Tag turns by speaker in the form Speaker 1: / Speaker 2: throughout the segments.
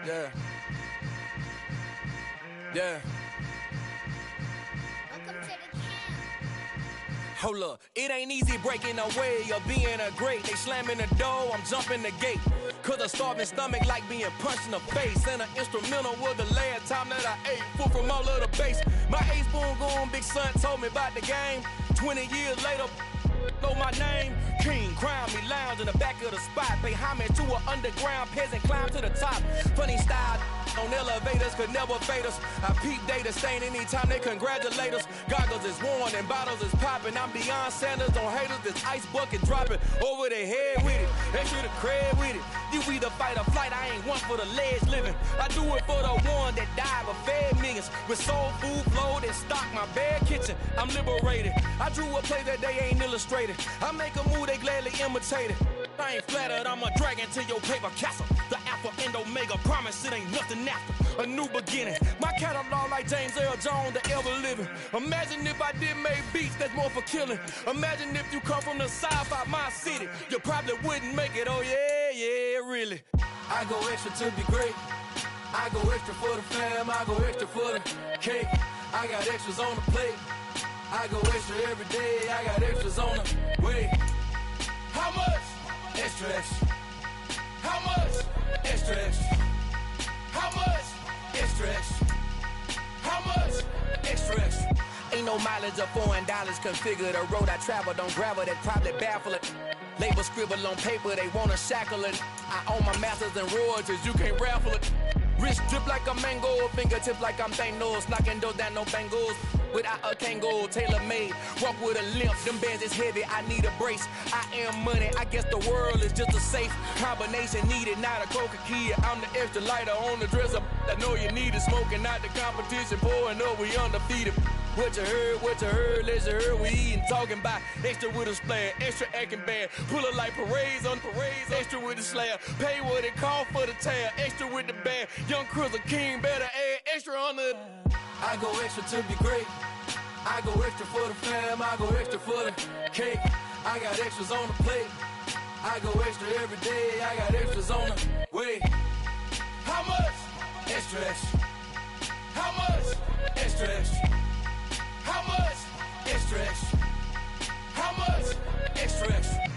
Speaker 1: Yeah. Yeah. Hold up, it ain't easy breaking away or being a great. They slamming the door, I'm jumping the gate. Cause a starving stomach like being punched in the face. And an instrumental was the last time that I ate food from all of the bass. My ace boom goon, big son told me about the game. 20 years later, know my name. King, crown me, lounge in the back of the spot. Pay homage to an underground peasant, climb to the top. Funny style on elevators could never fade us. I peep data stain anytime they congratulate us. Goggles is worn and bottles is popping. I'm beyond Sanders on haters, this ice bucket dropping over their head with it. They should have cred with it. You either fight or flight, I ain't one for the ledge living. I do it for the one that died but fed millions. With soul food flowed and stocked my bare kitchen. I'm liberated. I drew a play that they ain't illustrated. I make a move they gladly imitated. I ain't flattered, I'm a dragon to your paper castle. The Alpha and Omega, promise it ain't nothing after. A new beginning. My catalog like James Earl Jones, the ever living. Imagine if I did make beats that's more for killing. Imagine if you come from the south out my city. You probably wouldn't make it, oh yeah, really. I go extra to be great. I go extra for the fam, I go extra for the cake. I got extras on the plate. I go extra every day, I got extras on the way. How much? Extra, extra. How much? Extra, extra. How much? Extra, extra. How much? Extra, extra. Ain't no mileage of $4 configure the road I travel. Don't gravel that probably baffle it. Label scribble on paper, they wanna shackle it. I own my masters and royalties, you can't raffle it. Wrist drip like a mango, fingertip like I'm Thanos. Knocking doors down, no bangles. Without a Kango, tailor-made. Walk with a limp, them bands is heavy, I need a brace. I am money, I guess the world is just a safe combination needed, not a coca-key. I'm the extra lighter on the dresser. I know you need it, smoking out the competition, pouring up, we undefeated. What you heard, let's you heard, we eatin', talking about extra with a splash, extra acting bad, pull it like parades on parades, extra with the slab, pay what it cost for the tab, extra with the band, young Chris a king, better add extra on the. I go extra to be great, I go extra for the fam, I go extra for the cake, I got extras on the plate, I go extra every day, I got extras on the way. How much? Extra, extra. How much? Extra, extra. How much? Extra, extra. How much? Extra, extra.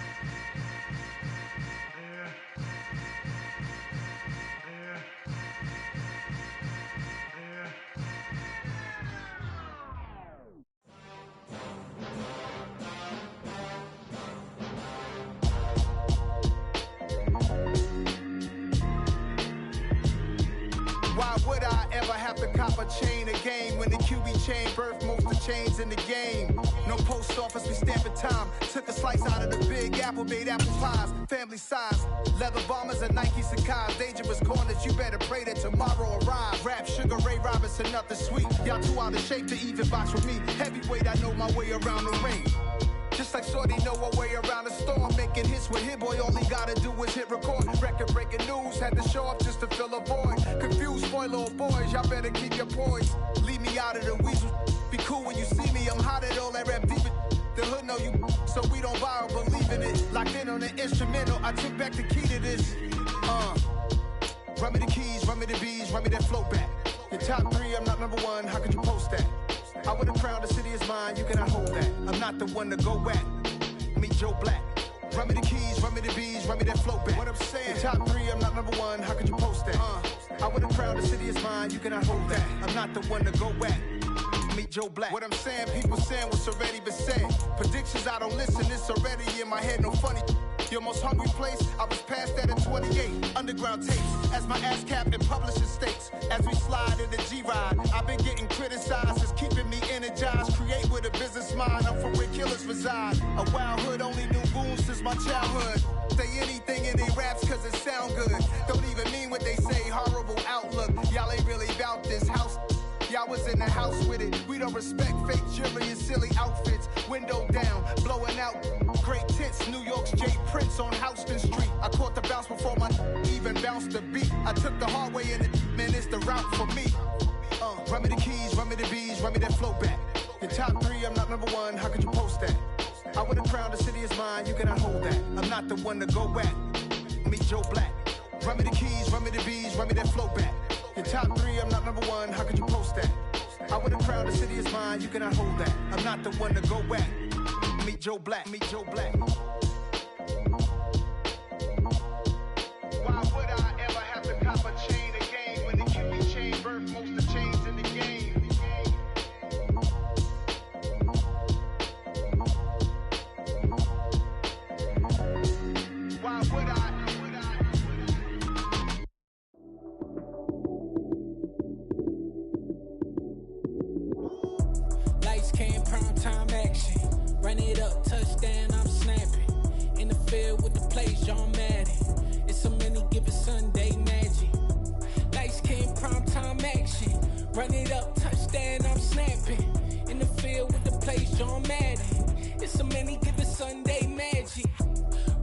Speaker 2: Why would I ever have to cop a chain a game when the QB chain birthed most of chains in the game? No post office, we stamping time. Took a slice out of the big apple, made apple pies, family size. Leather bombers and Nike Sacai's. Dangerous corners, you better pray that tomorrow arrives. Rap, Sugar Ray Robinson, nothing sweet. Y'all too out of shape to even box with me. Heavyweight, I know my way around the ring. Just like Shorty know her way around the storm. Making hits with Hit Boy, all he gotta do is hit record. Record breaking news, had to show up just to fill a void. Confused boy, little boys, y'all better keep your poise. Leave me out of the weasel. Be cool when you see me, I'm hot at all that rap deep. The hood know you, so we don't borrow, believe in it. Locked in on the instrumental, I took back the key to this. Run me the keys, run me the bees, run me that flow back. Your top 3, I'm not number 1, how could you post that? I would have crowned the city is mine, you cannot hold that. I'm not the one to go back. Meet Joe Black. Run me the keys, run me the bees, run me that flow back. What I'm saying, top 3, I'm not number 1, how could you post that? I would have crowned the city is mine, you cannot hold that. I'm not the one to go back. Meet Joe Black. What I'm saying, people saying what's already been said. Predictions, I don't listen, it's already in my head, no funny. Your most hungry place, I was past that at 28. Underground tapes, as my ass cap in publishing states. As we slide in the G-Ride, I've been getting criticized, it's keeping me energized. Create with a business mind, I'm from where killers reside. A wild hood, only knew goons since my childhood. Say anything in they raps cause it sound good. Don't even mean what they say, horrible outlook. Y'all ain't really about this house. Y'all was in the house with it. We don't respect fake jewelry and silly outfits. Window down, blowing out great tits. New York's J. Prince on Houston Street. I caught the bounce before my even bounced the beat. I took the hard way in it, man, it's the route for me. Run me the keys, run me the bees, run me that flow back. Your top 3, I'm not number 1, how could you post that? I would have crowned the city is mine, you cannot hold that. I'm not the one to go back. Meet Joe Black. Run me the keys, run me the bees, run me that flow back. Your top three, I'm not number one, how could you post that? I would have crowned the city is mine, you cannot hold that. I'm not the one to go back. Meet Joe Black, meet Joe Black. Why would I ever have to cop a chain again when the QB chain birth most of the chains in the game? Why would I?
Speaker 3: Lights came, prime time action. Run it up, touchdown, I'm snapping. In the field with the plays, John Madden. It's so many given Sunday magic. Lights came, prime time action. Run it up, touchdown, I'm snapping. In the field with the plays, John Madden. It's so many given Sunday magic.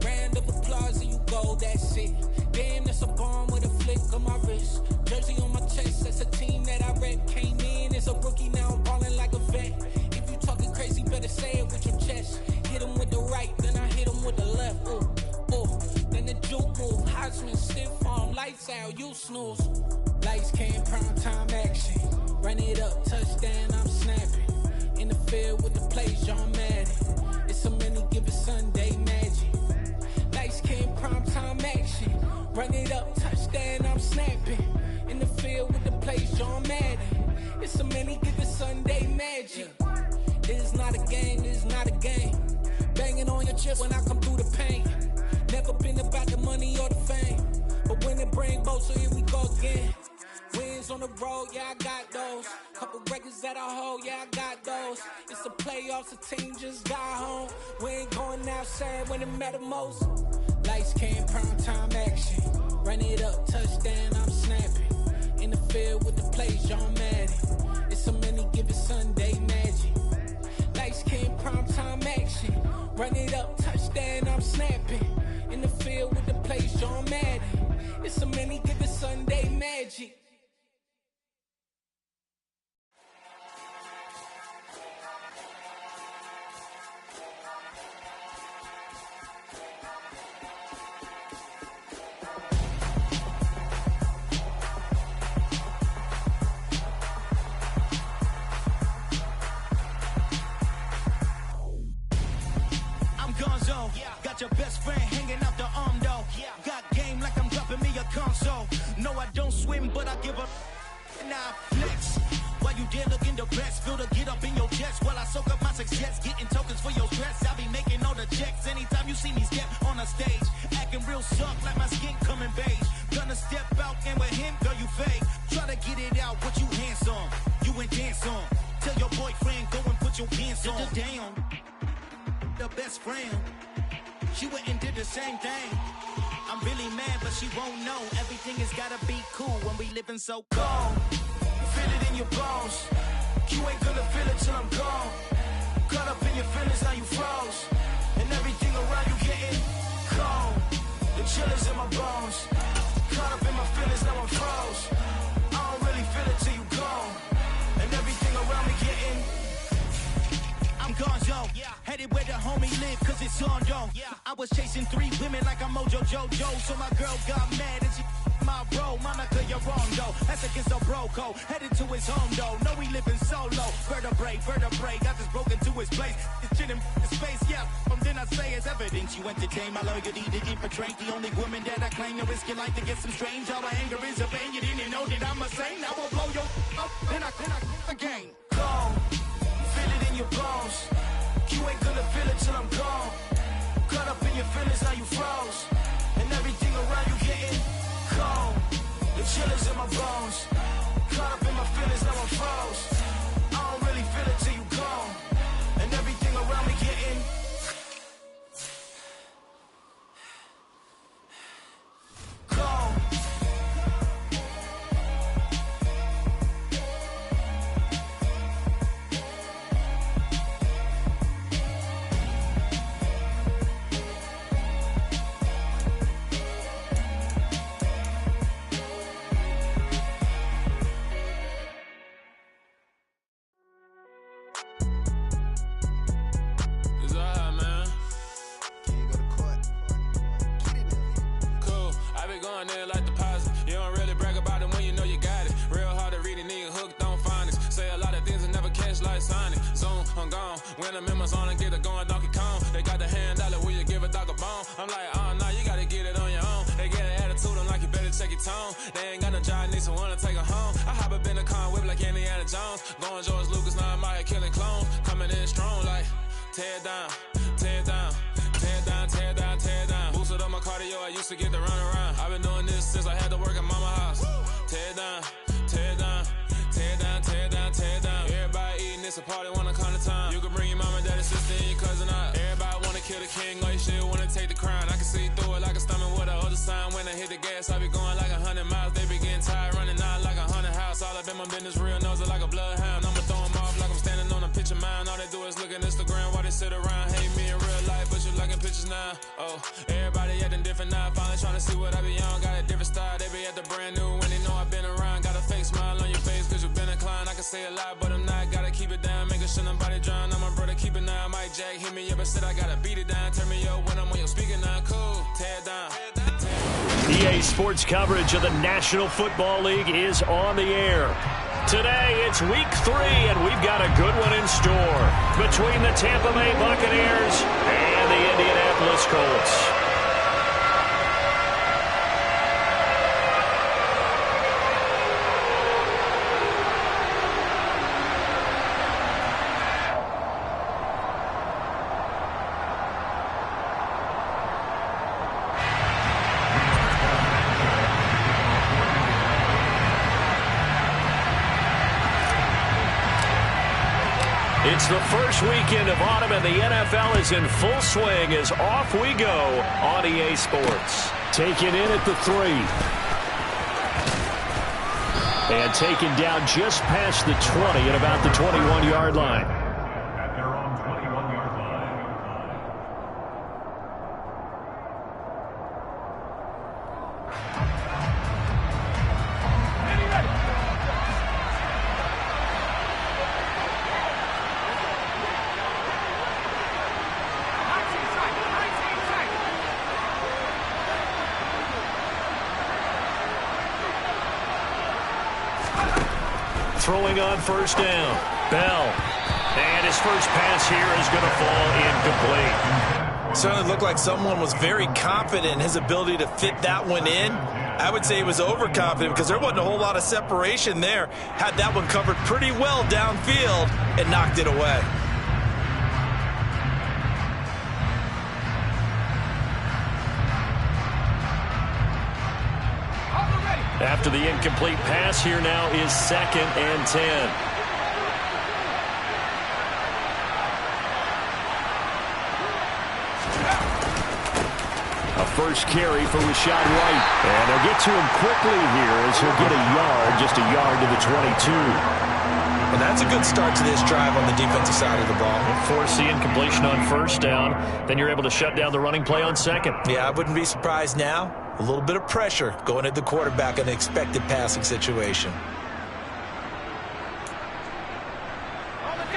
Speaker 3: Round of applause and you go, that's it. Damn, that's a bomb with a flick on my wrist. Jersey on my chest, that's a team that I rep. Came in as a rookie, now I'm ballin' like a vet. If you talking crazy, better say it with your chest. Hit him with the right, then I hit him with the left. Ooh, ooh, then the juke move. Heisman, stiff arm, lights out, you snooze. Lights came, prime time action. Run it up, touchdown, I'm snapping. In the field with the plays, John Madden. It's so many given Sunday magic. Lights came, prime time action. Run it up, touchdown, I'm snapping. In the field with the plays, John Madden. It's so many given Sunday magic. This is not a game, this is not a game. Banging on your chest when I come through the pain. Never been about the money or the fame. But when it bring both, so here we go again. Wins on the road, yeah, I got those. Couple records that I hold, yeah, I got those. It's the playoffs, the team just got home. We ain't going outside when it matter most. Lights came, prime time action. Run it up, touchdown, I'm snapping. In the field with the plays, John Madden. It's so many given Sunday magic. Lights came, prime time action. Run it up, touchdown, I'm snapping. In the field with the plays, John Madden. It's so many given Sunday magic.
Speaker 1: Got your best friend hanging out the arm though. Got game like I'm dropping me a console. No, I don't swim, but I give a nah flex. While you there looking the best, feel the get up in your chest while I soak up my success, getting tokens for your stress. I be making all the checks anytime you see me step on a stage, acting real soft like my skin coming beige. Gonna step out and with him, girl, you fake. Try to get it out, but you handsome. You ain't dance on. Tell your boyfriend go and put your pants on. Down. The best friend. She went and did the same thing. I'm really mad, but she won't know. Everything has gotta be cool when we living so cold. Feel it in your bones. You ain't gonna feel it till I'm gone. Caught up in your feelings, now you froze. And everything around you getting cold. The chill is in my bones. Caught up in my feelings, now I'm froze. I don't really feel it till you gone. And everything around me getting I'm gone, yo. Headed where the homie live, cause it's on, yo. I was chasing 3 women like I'm Mojo Jojo. So my girl got mad and she my bro. Monica, you're wrong, though. That's against the bro code. Headed to his home, though. No, we living solo. Vertebrae. Got this broken to his place. It's shit in his face, yeah. From then I say it's evidence. You entertain my loyalty to infiltrate. The only woman that I claim to risk your life to get some strange. All my anger is a pain. You didn't know that I'm a saint. I will blow your up. Then I again. Gone. Feel it in your bones. You ain't gonna feel it till I'm gone. Caught up in your feelings, now you froze. And everything around you getting cold. The chill is in my bones. Caught up in my feelings, now I'm froze. I don't really feel it till you gone. And everything around me getting cold. Had the members on and get it going Donkey Kong. They got the hand dollar, will you give a dog a bone? I'm like, oh, no, you gotta get it on your own. They get an attitude, I'm like, you better check your tone. They ain't got no job, need someone to take her home. I hop up in the car, whip like Indiana Jones. Going George Lucas, now I'm out killing clones. Coming in strong like, tear down, tear down, tear down, tear down, tear down. Boosted up my cardio, I used to get to run around. I've been doing this since I had to work at mama house. Tear down, tear down, tear down, tear down, tear down. Everybody eating, it's a party, wanna come to time. You can bring your mama, daddy, sister, and your cousin out. Everybody wanna kill the king, like shit, wanna take the crown. I can see through it like a stomach with a other sign. When I hit the gas, I be going like 100 miles. They be getting tired, running out like 100 house. All up in my business, real nose it like a bloodhound. I'ma throw them off like I'm standing on a picture mine. All they do is look at Instagram while they sit around. Hate me in real life, but you liking pictures now. Oh, everybody acting different now. Finally trying to see what I be on. Got a different style, they be at the brand new when they know I've been around. Got a fake smile on your face cause you been inclined. I can say a lot, but I'm not. Gotta keep it down, making sure nobody drown. I'm my brother, keep it now. Mike Jack hit me up and said I gotta beat it down. Turn me up when I'm on your speaker now. Cool, tear down.
Speaker 4: EA Sports coverage of the National Football League is on the air. Today, it's Week 3, and we've got a good one in store between the Tampa Bay Buccaneers and the Indianapolis Colts. It's the first weekend of autumn, and the NFL is in full swing as off we go on EA Sports. Taken in at the 3. And taken down just past the 20 at about the 21-yard line. At their own 21-yard line. Throwing on first down. Bell. And his first pass here is going to fall incomplete.
Speaker 5: Certainly looked like someone was very confident in his ability to fit that one in. I would say he was overconfident because there wasn't a whole lot of separation there. Had that one covered pretty well downfield and knocked it away.
Speaker 4: After the incomplete pass, here now is 2nd and 10. A first carry for Rashad White. And they'll get to him quickly here as he'll get a yard, just a yard to the 22.
Speaker 5: Well, that's a good start to this drive on the defensive side of the ball.
Speaker 4: Force the incompletion on first down. Then you're able to shut down the running play on second.
Speaker 5: Yeah, I wouldn't be surprised now. A little bit of pressure going at the quarterback in an expected passing situation.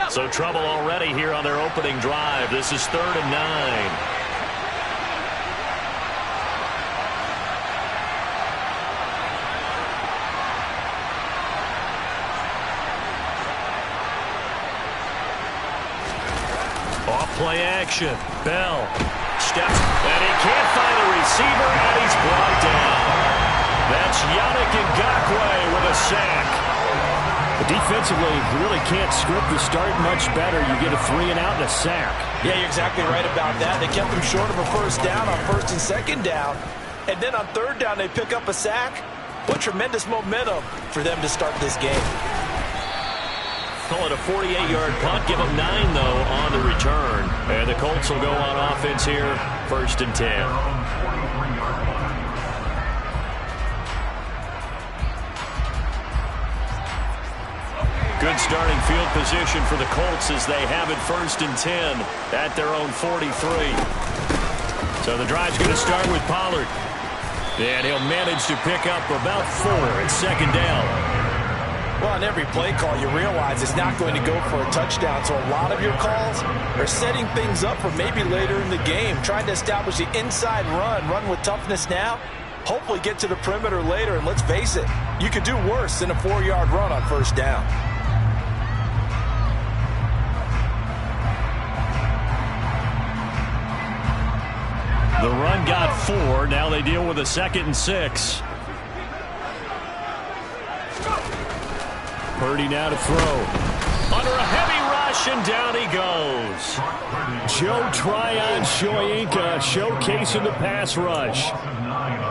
Speaker 4: So trouble already here on their opening drive. This is 3rd and 9. Play action. Bell steps, and he can't find a receiver, and he's brought down. That's Yannick Ngakoue with a sack. Defensively, you really can't script the start much better. You get a 3 and out and a sack.
Speaker 5: Yeah, you're exactly right about that. They kept them short of a first down on 1st and 2nd down. And then on 3rd down, they pick up a sack. What tremendous momentum for them to start this game.
Speaker 4: Call it a 48-yard punt. Give them 9, though, on the return. And the Colts will go on offense here, 1st and 10. Good starting field position for the Colts as they have it 1st and 10 at their own 43. So the drive's going to start with Pollard. And he'll manage to pick up about 4 at 2nd down.
Speaker 5: Well, on every play call, you realize it's not going to go for a touchdown. So a lot of your calls are setting things up for maybe later in the game, trying to establish the inside run with toughness now, hopefully get to the perimeter later. And let's face it, you could do worse than a 4-yard run on 1st down.
Speaker 4: 4. Now they deal with a 2nd and 6. Purdy now to throw. Under a heavy rush, and down he goes. Joe Tryon-Shoyinka showcasing the pass rush.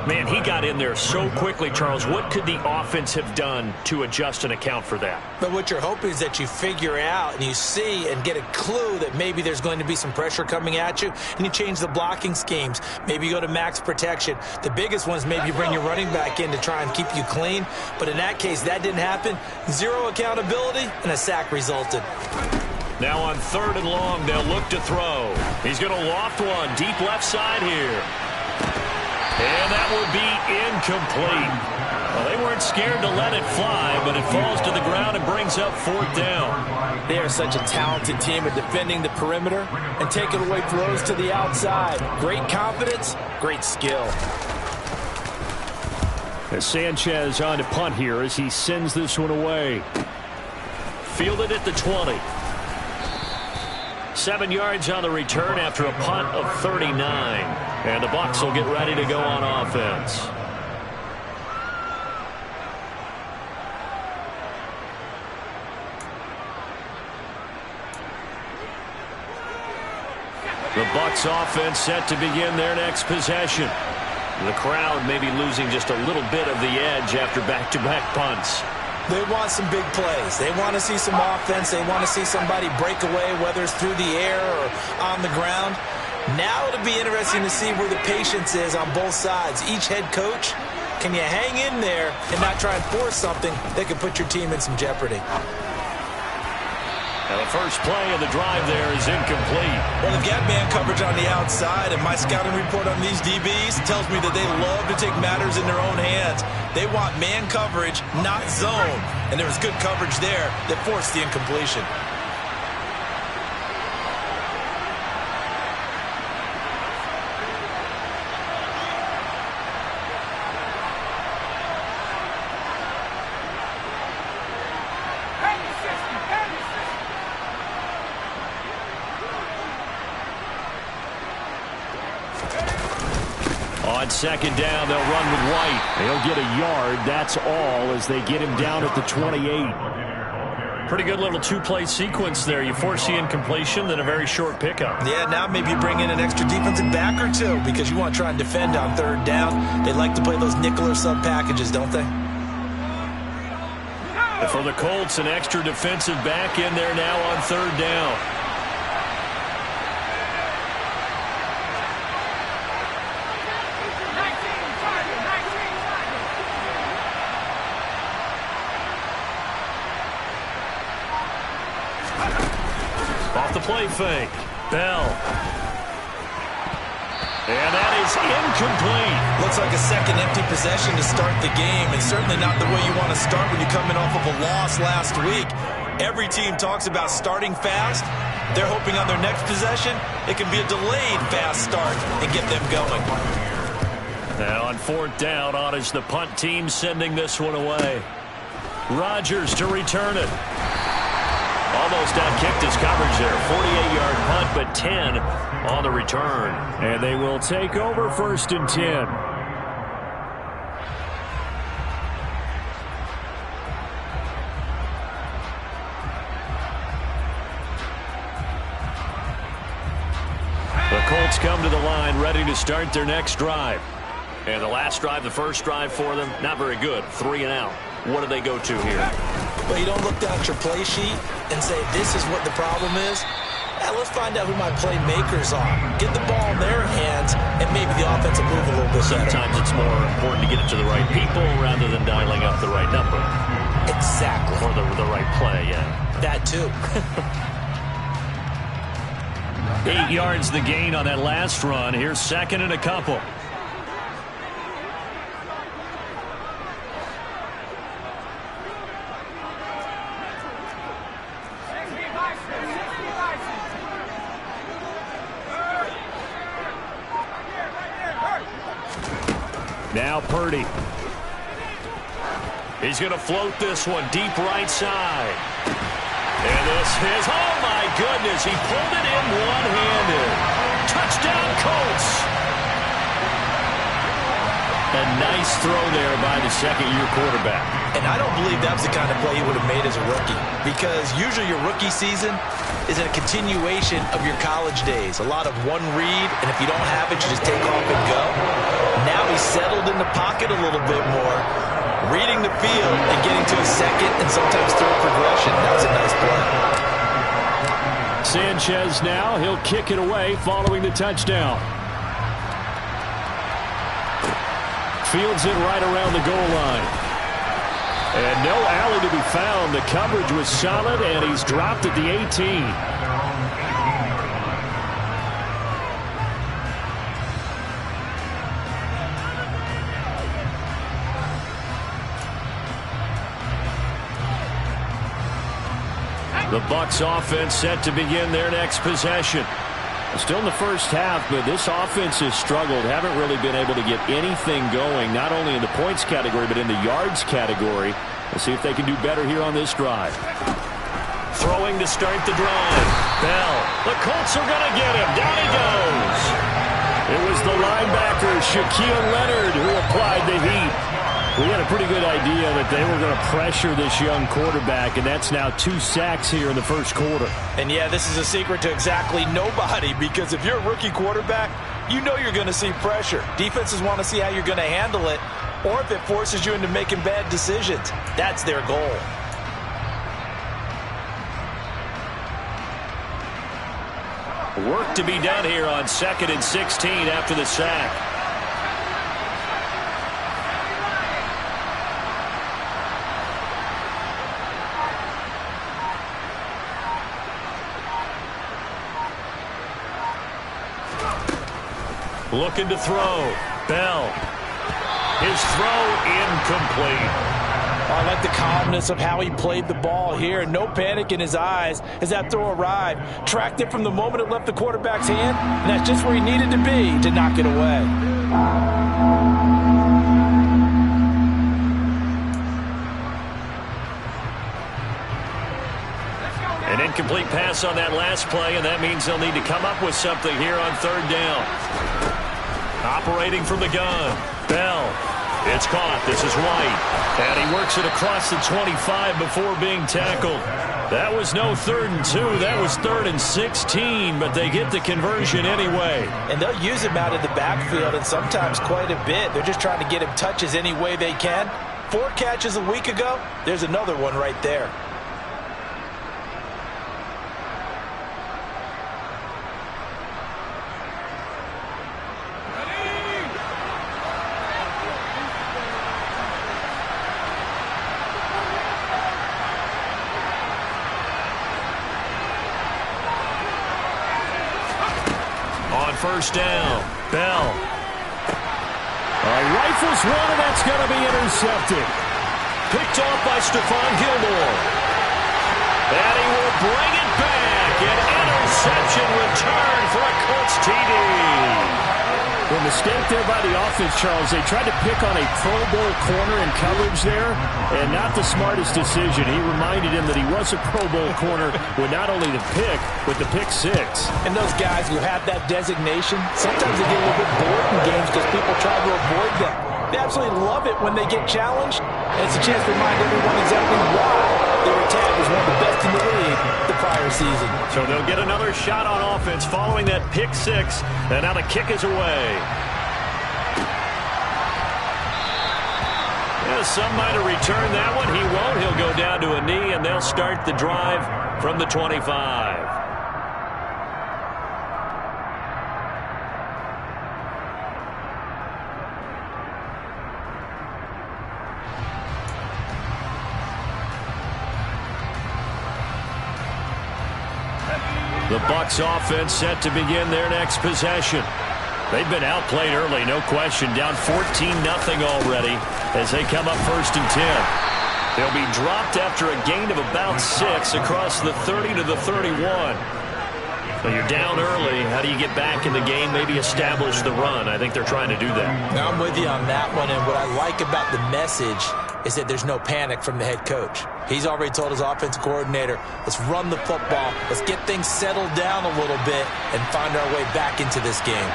Speaker 4: Man, he got in there so quickly, Charles. What could the offense have done to adjust and account for that?
Speaker 5: But what you're hoping is that you figure out and you see and get a clue that maybe there's going to be some pressure coming at you, and you change the blocking schemes. Maybe you go to max protection. The biggest one is maybe you bring your running back in to try and keep you clean. But in that case, that didn't happen. 0 accountability, and a sack resulted.
Speaker 4: Now on 3rd and long, they'll look to throw. He's going to loft one deep left side here. And that will be incomplete. Well, they weren't scared to let it fly, but it falls to the ground and brings up 4th down.
Speaker 5: They are such a talented team at defending the perimeter and taking away throws to the outside. Great confidence, great skill.
Speaker 4: As Sanchez on to punt here as he sends this one away. Fielded at the 20. 7 yards on the return after a punt of 39. And the Bucs will get ready to go on offense. The Bucs offense set to begin their next possession. The crowd may be losing just a little bit of the edge after back-to-back punts.
Speaker 5: They want some big plays. They want to see some offense. They want to see somebody break away, whether it's through the air or on the ground. Now it'll be interesting to see where the patience is on both sides. Each head coach, can you hang in there and not try and force something that could put your team in some jeopardy?
Speaker 4: And the first play of the drive there is incomplete.
Speaker 5: Well, they've got man coverage on the outside, and my scouting report on these DBs tells me that they love to take matters in their own hands. They want man coverage, not zone. And there was good coverage there that forced the incompletion.
Speaker 4: On 2nd down, they'll run with White. They'll get a yard. That's all as they get him down at the 28. Pretty good little 2-play sequence there. You force the incompletion, then a very short pickup.
Speaker 5: Yeah, now maybe you bring in an extra defensive back or two because you want to try and defend on 3rd down. They like to play those nickel or sub packages, don't they?
Speaker 4: And for the Colts, an extra defensive back in there now on 3rd down. Off the play fake. Bell. And that is incomplete.
Speaker 5: Looks like a second empty possession to start the game, and certainly not the way you want to start when you're coming off of a loss last week. Every team talks about starting fast. They're hoping on their next possession it can be a delayed fast start and get them going.
Speaker 4: Now on 4th down, on is the punt team sending this one away. Rodgers to return it. Almost outkicked his coverage there. 48-yard punt, but 10 on the return. And they will take over 1st and 10. The Colts come to the line ready to start their next drive. And the last drive, the first drive for them, not very good. 3 and out. What do they go to here?
Speaker 5: Well, you don't look down at your play sheet and say, this is what the problem is. Let's find out who my playmakers are. Get the ball in their hands, and maybe the offense will move a little bit better.
Speaker 4: Sometimes it's more important to get it to the right people rather than dialing up the right number.
Speaker 5: Exactly.
Speaker 4: Or the right play, yeah.
Speaker 5: That too.
Speaker 4: 8 yards the gain on that last run. Here's 2nd and a couple. Now Purdy. He's going to float this one deep right side. And this is, oh my goodness, he pulled it in one-handed. Touchdown Colts. A nice throw there by the second-year quarterback.
Speaker 5: And I don't believe that was the kind of play he would have made as a rookie, because usually your rookie season is a continuation of your college days. A lot of one read, and if you don't have it, you just take off and go. Now he's settled in the pocket a little bit more, reading the field and getting to a second and sometimes third progression. That was a nice play.
Speaker 4: Sanchez now, he'll kick it away following the touchdown. Fields it right around the goal line. And no alley to be found. The coverage was solid, and he's dropped at the 18. The Bucs offense set to begin their next possession. Still in the first half, but this offense has struggled. Haven't really been able to get anything going, not only in the points category, but in the yards category. We'll see if they can do better here on this drive. Throwing to start the drive. Bell. The Colts are going to get him. Down he goes. It was the linebacker, Shaquille Leonard, who applied the heat. We had a pretty good idea that they were going to pressure this young quarterback, and that's now 2 sacks here in the first quarter.
Speaker 5: And, yeah, this is a secret to exactly nobody, because if you're a rookie quarterback, you know you're going to see pressure. Defenses want to see how you're going to handle it, or if it forces you into making bad decisions. That's their goal.
Speaker 4: Work to be done here on 2nd and 16 after the sack. Looking to throw. Bell. His throw incomplete.
Speaker 5: I like the calmness of how he played the ball here. No panic in his eyes as that throw arrived. Tracked it from the moment it left the quarterback's hand, and that's just where he needed to be to knock it away.
Speaker 4: An incomplete pass on that last play, and that means they'll need to come up with something here on 3rd down. Operating from the gun. Bell. It's caught. This is White. And he works it across the 25 before being tackled. That was no 3rd and 2. That was 3rd and 16, but they get the conversion anyway.
Speaker 5: And they'll use him out of the backfield, and sometimes quite a bit. They're just trying to get him touches any way they can. 4 catches a week ago. There's another one right there.
Speaker 4: First down. Bell. Rifles one, and that's going to be intercepted. Picked off by Stephon Gilmore. And he will bring it back. An interception return for a Colts TD. The mistake there by the offense, Charles. They tried to pick on a Pro Bowl corner in coverage there, and not the smartest decision. He reminded him that he was a Pro Bowl corner with not only the pick, but the pick 6.
Speaker 5: And those guys who have that designation, sometimes they get a little bit bored in games because people try to avoid them. They absolutely love it when they get challenged, and it's a chance to remind everyone exactly why they were tagged as one of the best in the league the prior season.
Speaker 4: So they'll get another shot on offense following that pick 6, and now the kick is away. Yeah, some might have returned that one. He won't. He'll go down to a knee, and they'll start the drive from the 25. The Bucs offense set to begin their next possession. They've been outplayed early, no question. Down 14-0 already as they come up 1st and 10. They'll be dropped after a gain of about 6 across the 30 to the 31. So you're down early. How do you get back in the game? Maybe establish the run. I think they're trying to do that.
Speaker 5: Now I'm with you on that one, and what I like about the message is that there's no panic from the head coach. He's already told his offensive coordinator, let's run the football, let's get things settled down a little bit and find our way back into this game.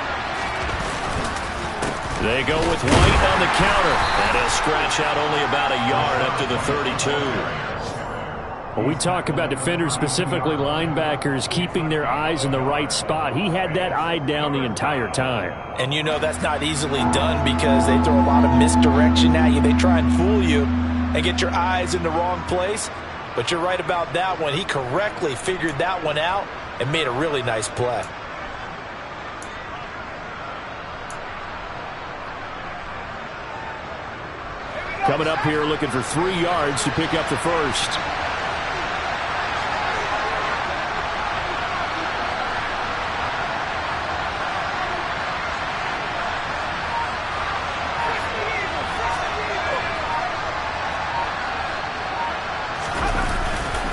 Speaker 4: They go with White on the counter, and he'll scratch out only about a yard up to the 32.
Speaker 6: Well, we talk about defenders, specifically linebackers, keeping their eyes in the right spot. He had that eye down the entire time.
Speaker 5: And you know that's not easily done because they throw a lot of misdirection at you. They try and fool you and get your eyes in the wrong place. But you're right about that one. He correctly figured that one out and made a really nice play.
Speaker 6: Coming up here looking for 3 yards to pick up the first.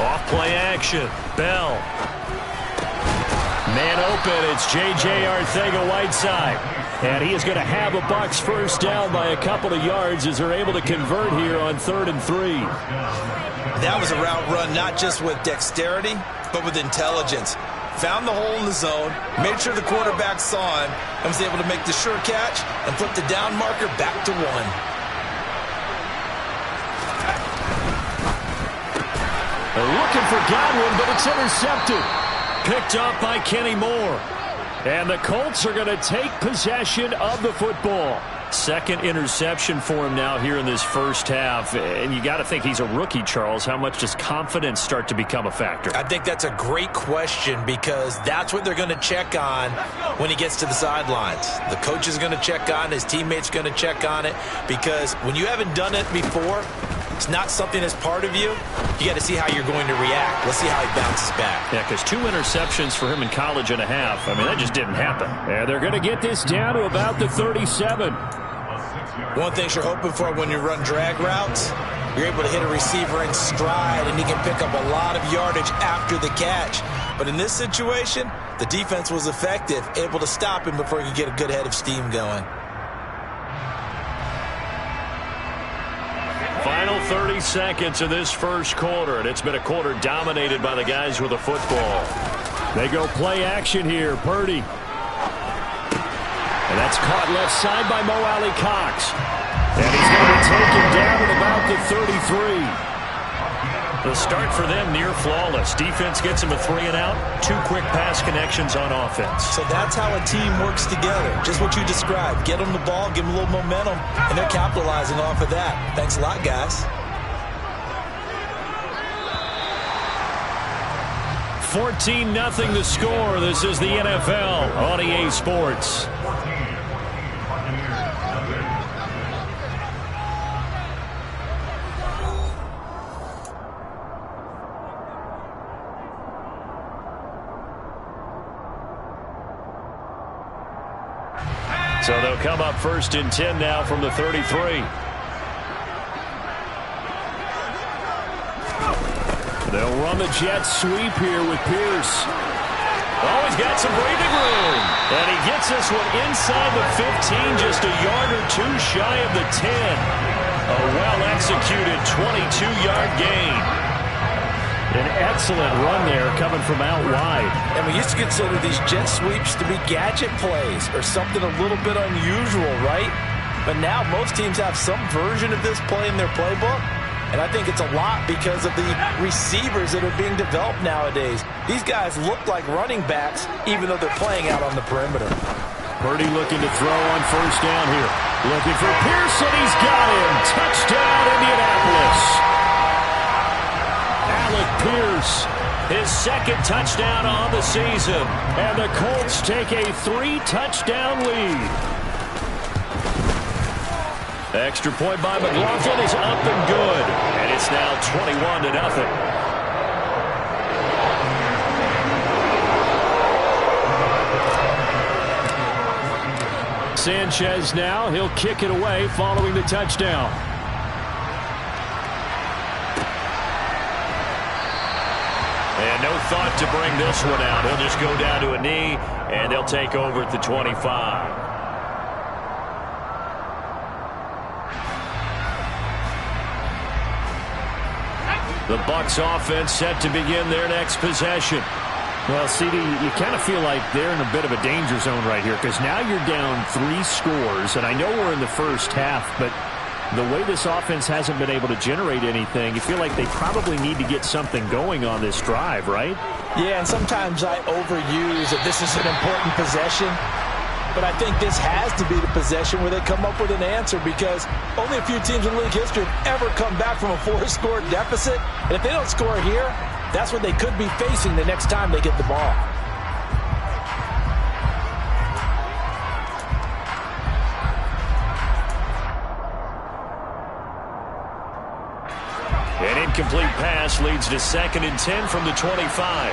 Speaker 4: Off play action. Bell. Man open. It's J.J. Arcega-Whiteside. And he is going to have a Bucs first down by a couple of yards as they're able to convert here on 3rd and 3.
Speaker 5: That was a route run not just with dexterity, but with intelligence. Found the hole in the zone, made sure the quarterback saw him, and was able to make the sure catch and flip the down marker back to 1.
Speaker 4: They're looking for Godwin, but it's intercepted. Picked up by Kenny Moore. And the Colts are going to take possession of the football. Second interception for him now here in this first half. And you got to think he's a rookie, Charles. How much does confidence start to become a factor?
Speaker 5: I think that's a great question because that's what they're going to check on when he gets to the sidelines. The coach is going to check on it. His teammates going to check on it because when you haven't done it before, it's not something that's part of you. You got to see how you're going to react. Let's see how he bounces back.
Speaker 4: Yeah, because 2 interceptions for him in college and a half. I mean, that just didn't happen.
Speaker 6: And they're going to get this down to about the 37.
Speaker 5: One thing you're hoping for when you run drag routes, you're able to hit a receiver in stride, and he can pick up a lot of yardage after the catch. But in this situation, the defense was effective, able to stop him before he could get a good head of steam going.
Speaker 4: Final 30 seconds of this first quarter, and it's been a quarter dominated by the guys with the football.
Speaker 6: They go play action here. Purdy. And that's caught left side by Mo Alley Cox. And he's going to be taken down at about the 33.
Speaker 4: The start for them near flawless. Defense gets them a 3-and-out. 2 quick pass connections on offense.
Speaker 5: So that's how a team works together. Just what you described. Get them the ball, give them a little momentum, and they're capitalizing off of that. Thanks a lot, guys.
Speaker 4: 14-0 the score. This is the NFL on EA Sports. So they'll come up 1st and 10 now from the 33.
Speaker 6: They'll run the jet sweep here with Pierce.
Speaker 4: Oh, he's got some breathing room. And he gets this one inside the 15, just a yard or 2 shy of the 10. A well-executed 22-yard gain.
Speaker 6: An excellent run there coming from out wide.
Speaker 5: And we used to consider these jet sweeps to be gadget plays or something a little bit unusual, right? But now most teams have some version of this play in their playbook. And I think it's a lot because of the receivers that are being developed nowadays. These guys look like running backs even though they're playing out on the perimeter.
Speaker 6: Purdy looking to throw on 1st down here. Looking for Pearson. He's got him. Touchdown, Indianapolis.
Speaker 4: Alec Pierce, his 2nd touchdown on the season.
Speaker 6: And the Colts take a 3-touchdown lead.
Speaker 4: The extra point by McLaughlin is up and good. And it's now 21-0.
Speaker 6: Sanchez now. He'll kick it away following the touchdown.
Speaker 4: And no thought to bring this one out. He'll just go down to a knee, and they'll take over at the 25. The Bucs offense set to begin their next possession.
Speaker 6: Well, CD, you kind of feel like they're in a bit of a danger zone right here because now you're down 3 scores, and I know we're in the first half, but the way this offense hasn't been able to generate anything, you feel like they probably need to get something going on this drive, right?
Speaker 5: Yeah, and sometimes I overuse that this is an important possession, but I think this has to be the possession where they come up with an answer because only a few teams in league history have ever come back from a 4-score deficit, and if they don't score here, that's what they could be facing the next time they get the ball.
Speaker 4: An incomplete pass leads to 2nd and 10 from the 25.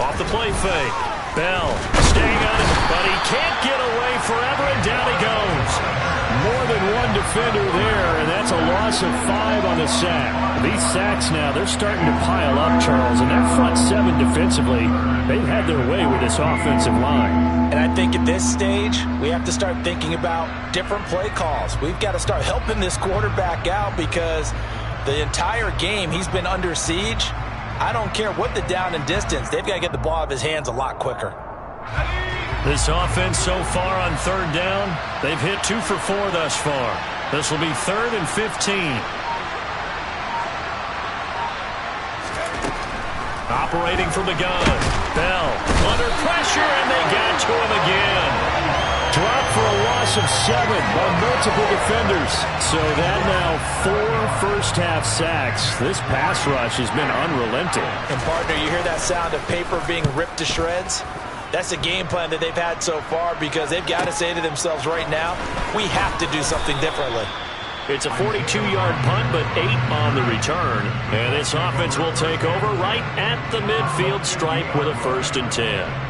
Speaker 4: Off the play fake. Bell staying on it, but he can't get away forever, and down he goes. More than one defender there, and that's a loss of 5 on the sack. These sacks now, they're starting to pile up, Charles, and that front 7 defensively, they've had their way with this offensive line.
Speaker 5: And I think at this stage, we have to start thinking about different play calls. We've got to start helping this quarterback out because the entire game he's been under siege. I don't care what the down and distance. They've got to get the ball out of his hands a lot quicker.
Speaker 4: This offense so far on 3rd down, they've hit 2 for 4 thus far. This will be 3rd and 15. Operating from the gun. Bell under pressure, and they got to him again. Dropped for a loss of 7 on multiple defenders. So that now 4 first-half sacks. This pass rush has been unrelenting.
Speaker 5: And, partner, you hear that sound of paper being ripped to shreds? That's the game plan that they've had so far because they've got to say to themselves right now, we have to do something differently.
Speaker 4: It's a 42-yard punt, but 8 on the return. And this offense will take over right at the midfield stripe with a 1st and 10.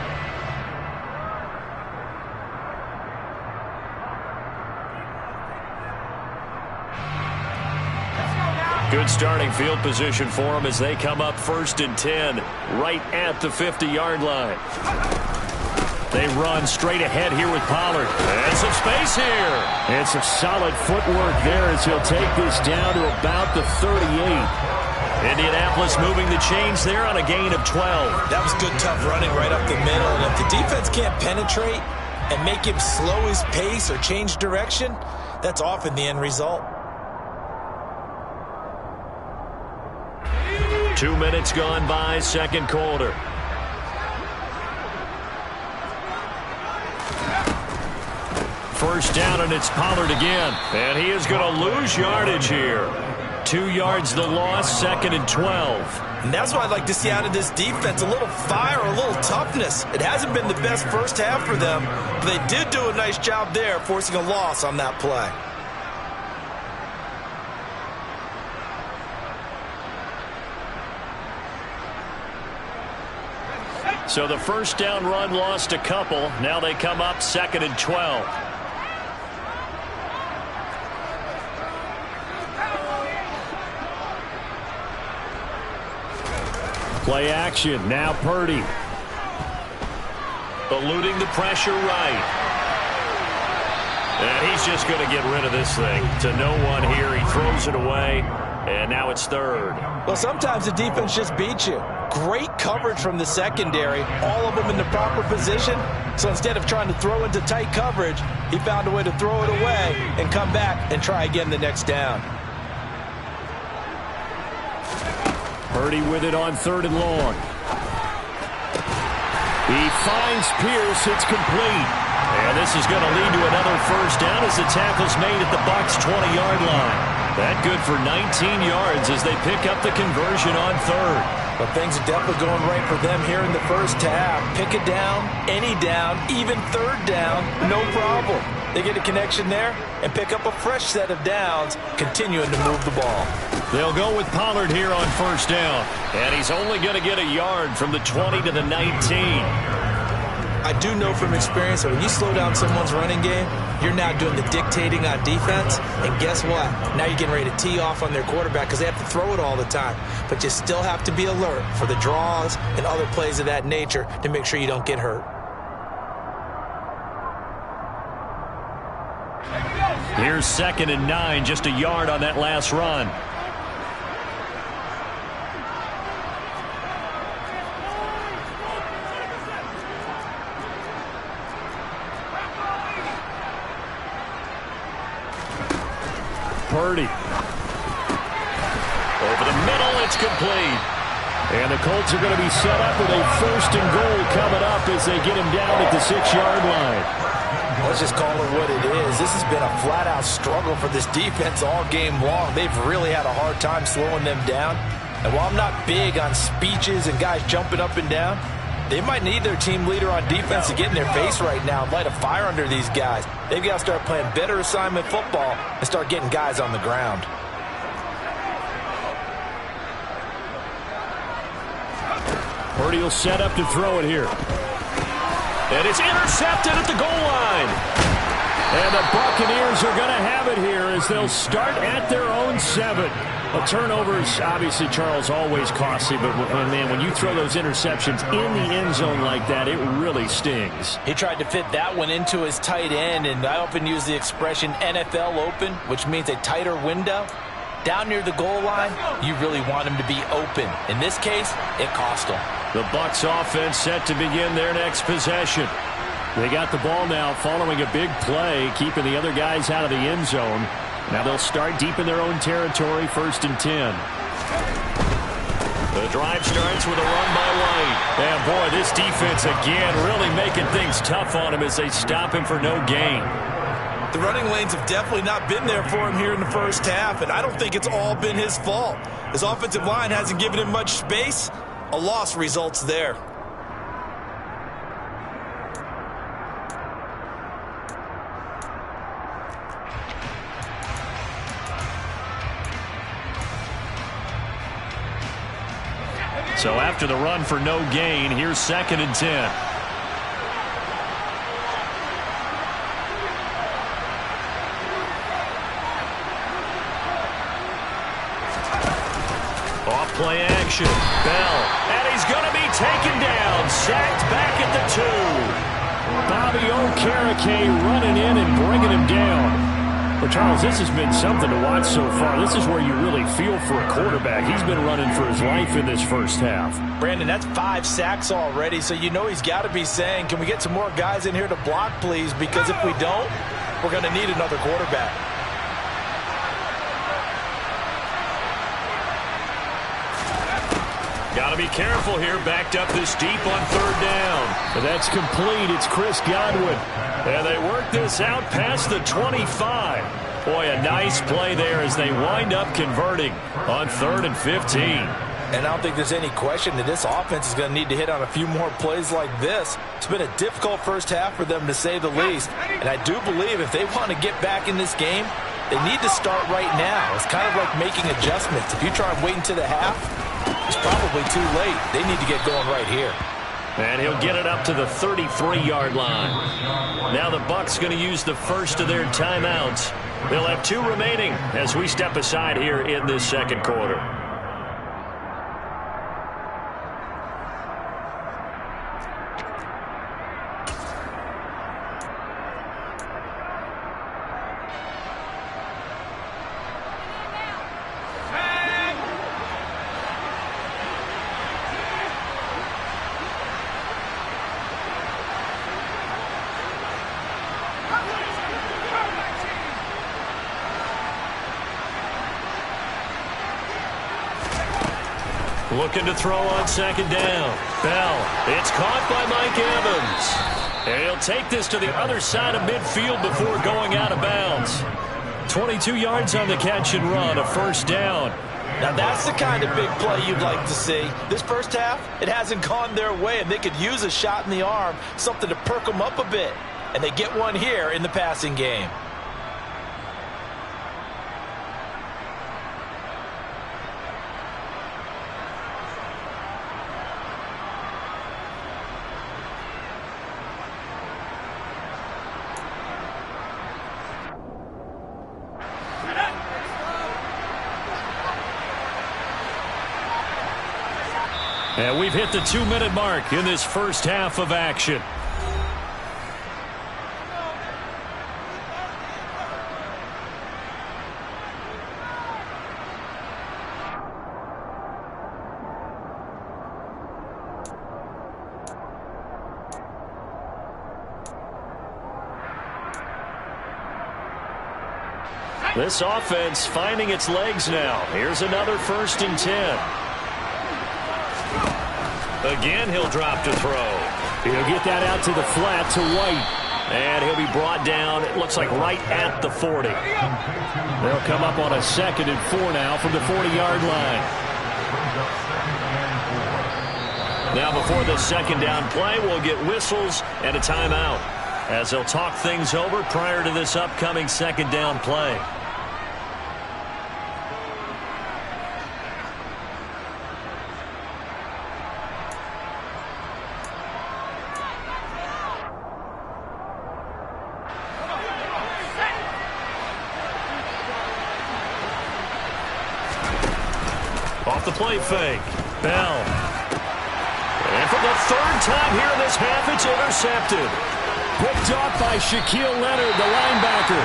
Speaker 4: Good starting field position for them as they come up 1st and 10 right at the 50-yard line. They run straight ahead here with Pollard. And some space here.
Speaker 6: And some solid footwork there as he'll take this down to about the 38.
Speaker 4: Indianapolis moving the chains there on a gain of 12.
Speaker 5: That was good, tough running right up the middle. And if the defense can't penetrate and make him slow his pace or change direction, that's often the end result.
Speaker 4: 2 minutes gone by, 2nd quarter. First down, and it's Pollard again. And he is going to lose yardage here. 2 yards the loss, 2nd and 12.
Speaker 5: And that's what I'd like to see out of this defense, a little fire, a little toughness. It hasn't been the best first half for them, but they did do a nice job there, forcing a loss on that play.
Speaker 4: So the first down run lost a couple. Now they come up 2nd and 12.
Speaker 6: Play action. Now Purdy.
Speaker 4: Eluding the pressure right. And he's just going to get rid of this thing. To no one here. He throws it away. And now it's 3rd.
Speaker 5: Well, sometimes the defense just beats you. Great coverage from the secondary. All of them in the proper position. So instead of trying to throw into tight coverage, he found a way to throw it away and come back and try again the next down.
Speaker 6: Purdy with it on 3rd and long. He finds Pierce. It's complete.
Speaker 4: And this is going to lead to another first down as the tackle's made at the Bucs' 20-yard line. That good for 19 yards as they pick up the conversion on 3rd.
Speaker 5: But things are definitely going right for them here in the first half. Pick a down, any down, even 3rd down, no problem. They get a connection there and pick up a fresh set of downs, continuing to move the ball.
Speaker 4: They'll go with Pollard here on 1st down. And he's only going to get a yard from the 20 to the 19.
Speaker 5: I do know from experience that when you slow down someone's running game, You're now doing the dictating on defense, and guess what? Now you're getting ready to tee off on their quarterback because they have to throw it all the time. But you still have to be alert for the draws and other plays of that nature to make sure you don't get hurt.
Speaker 6: Here's 2nd and 9, just a yard on that last run. Purdy. Over the middle, it's complete. And the Colts are going to be set up with a 1st and goal coming up as they get him down at the 6-yard line.
Speaker 5: Let's just call it what it is. This has been a flat-out struggle for this defense all game long. They've really had a hard time slowing them down. And while I'm not big on speeches and guys jumping up and down, they might need their team leader on defense to get in their face right now and light a fire under these guys. They've got to start playing better assignment football and start getting guys on the ground.
Speaker 6: Purdy will set up to throw it here. And it's intercepted at the goal line. And the Buccaneers are going to have it here as they'll start at their own 7. Well, turnovers, obviously, Charles, always costly, but, man, when you throw those interceptions in the end zone like that, it really stings.
Speaker 5: He tried to fit that one into his tight end, and I often use the expression NFL open, which means a tighter window. Down near the goal line, you really want him to be open. In this case, it cost him.
Speaker 6: The Bucs offense set to begin their next possession. They got the ball now following a big play, keeping the other guys out of the end zone. Now they'll start deep in their own territory, 1st and 10. The drive starts with a run by White. And, boy, this defense again really making things tough on him as they stop him for no gain.
Speaker 5: The running lanes have definitely not been there for him here in the first half, and I don't think it's all been his fault. His offensive line hasn't given him much space. A loss results there.
Speaker 6: So after the run for no gain, here's 2nd and 10. Off play action. Bell. And he's going to be taken down. Sacked back at the 2. Bobby Okereke running in and bringing him down. Well, Charles, this has been something to watch so far. This is where you really feel for a quarterback. He's been running for his life in this first half.
Speaker 5: Brandon, that's 5 sacks already, so you know he's got to be saying, can we get some more guys in here to block, please? Because if we don't, we're going to need another quarterback.
Speaker 6: Got to be careful here. Backed up this deep on 3rd down. But that's complete. It's Chris Godwin. And they work this out past the 25. Boy, a nice play there as they wind up converting on 3rd and 15.
Speaker 5: And I don't think there's any question that this offense is going to need to hit on a few more plays like this. It's been a difficult first half for them, to say the least. And I do believe if they want to get back in this game, they need to start right now. It's kind of like making adjustments. If you try and wait until the half, it's probably too late. They need to get going right here.
Speaker 6: And he'll get it up to the 33-yard line. Now the Bucs going to use the first of their timeouts. They'll have 2 remaining as we step aside here in this second quarter. Looking to throw on 2nd down. Bell. It's caught by Mike Evans. And he'll take this to the other side of midfield before going out of bounds. 22 yards on the catch and run, a 1st down.
Speaker 5: Now that's the kind of big play you'd like to see. This first half, it hasn't gone their way, and they could use a shot in the arm, something to perk them up a bit. And they get one here in the passing game.
Speaker 4: And we've hit the 2-minute mark in this first half of action. This offense finding its legs now. Here's another 1st and 10. Again, he'll drop to throw.
Speaker 6: He'll get that out to the flat to White.
Speaker 4: And he'll be brought down, it looks like right at the 40.
Speaker 6: They'll come up on a 2nd and 4 now from the 40-yard line.
Speaker 4: Now before the 2nd down play, we'll get whistles and a timeout as they'll talk things over prior to this upcoming 2nd down play. Off the play fake. Bell. And for the 3rd time here in this half, it's intercepted.
Speaker 6: Picked off by Shaquille Leonard, the linebacker.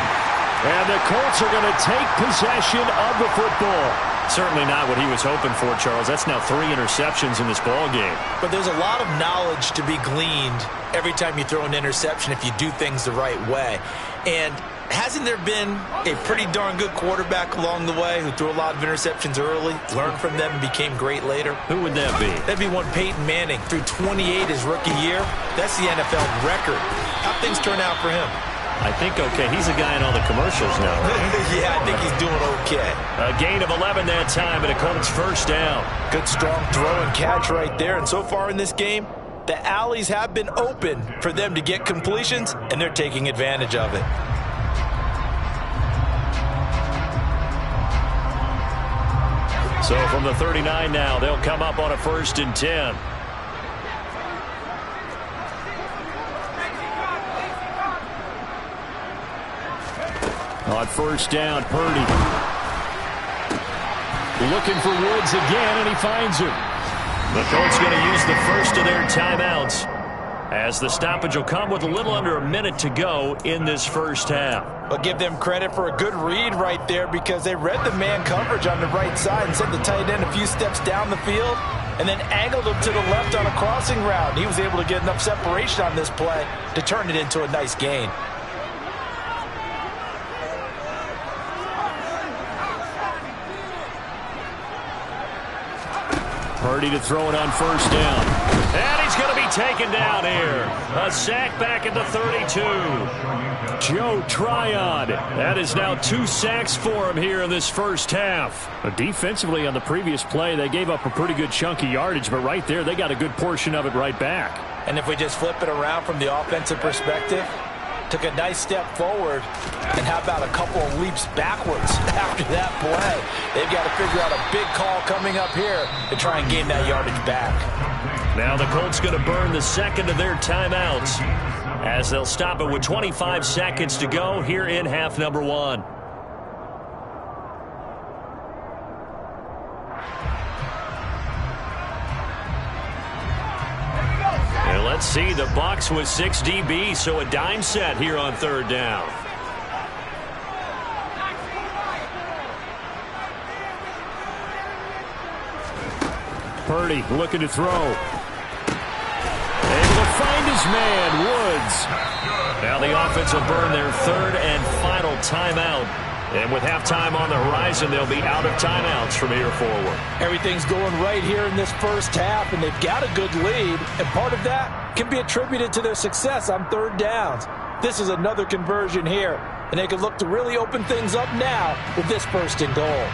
Speaker 6: And the Colts are going to take possession of the football.
Speaker 4: Certainly not what he was hoping for, Charles. That's now 3 interceptions in this ball game.
Speaker 5: But there's a lot of knowledge to be gleaned every time you throw an interception if you do things the right way. And hasn't there been a pretty darn good quarterback along the way who threw a lot of interceptions early, learned from them, and became great later?
Speaker 4: Who would that be?
Speaker 5: That'd be one Peyton Manning. Threw 28 his rookie year. That's the NFL record. How'd things turn out for him?
Speaker 4: I think okay. He's a guy in all the commercials now. Right?
Speaker 5: Yeah, I think he's doing okay.
Speaker 4: A gain of 11 that time, and a Colts 1st down.
Speaker 5: Good strong throw and catch right there. And so far in this game, the alleys have been open for them to get completions, and they're taking advantage of it.
Speaker 4: So from the 39 now, they'll come up on a 1st and 10.
Speaker 6: On 1st down, Purdy. Looking for Woods again, and he finds him.
Speaker 4: The Colts going to use the first of their timeouts as the stoppage will come with a little under a minute to go in this first half.
Speaker 5: But give them credit for a good read right there because they read the man coverage on the right side and sent the tight end a few steps down the field and then angled him to the left on a crossing route. And he was able to get enough separation on this play to turn it into a nice gain.
Speaker 6: Purdy to throw it on 1st down.
Speaker 4: And he's going to be taken down here. A sack back at the 32.
Speaker 6: Joe Tryon. That is now 2 sacks for him here in this first half. But defensively on the previous play, they gave up a pretty good chunk of yardage, but right there, they got a good portion of it right back.
Speaker 5: And if we just flip it around from the offensive perspective, took a nice step forward, and how about a couple of leaps backwards after that play? They've got to figure out a big call coming up here to try and gain that yardage back.
Speaker 4: Now the Colts going to burn the 2nd of their timeouts as they'll stop it with 25 seconds to go here in half number 1. And let's see, the Bucs with 6 DB, so a dime set here on 3rd down.
Speaker 6: Purdy looking to throw. Able to find his man, Woods.
Speaker 4: Now the offense will burn their 3rd and final timeout. And with halftime on the horizon, they'll be out of timeouts from here forward.
Speaker 5: Everything's going right here in this first half, and they've got a good lead. And part of that can be attributed to their success on 3rd downs. This is another conversion here, and they can look to really open things up now with this 1st and goal.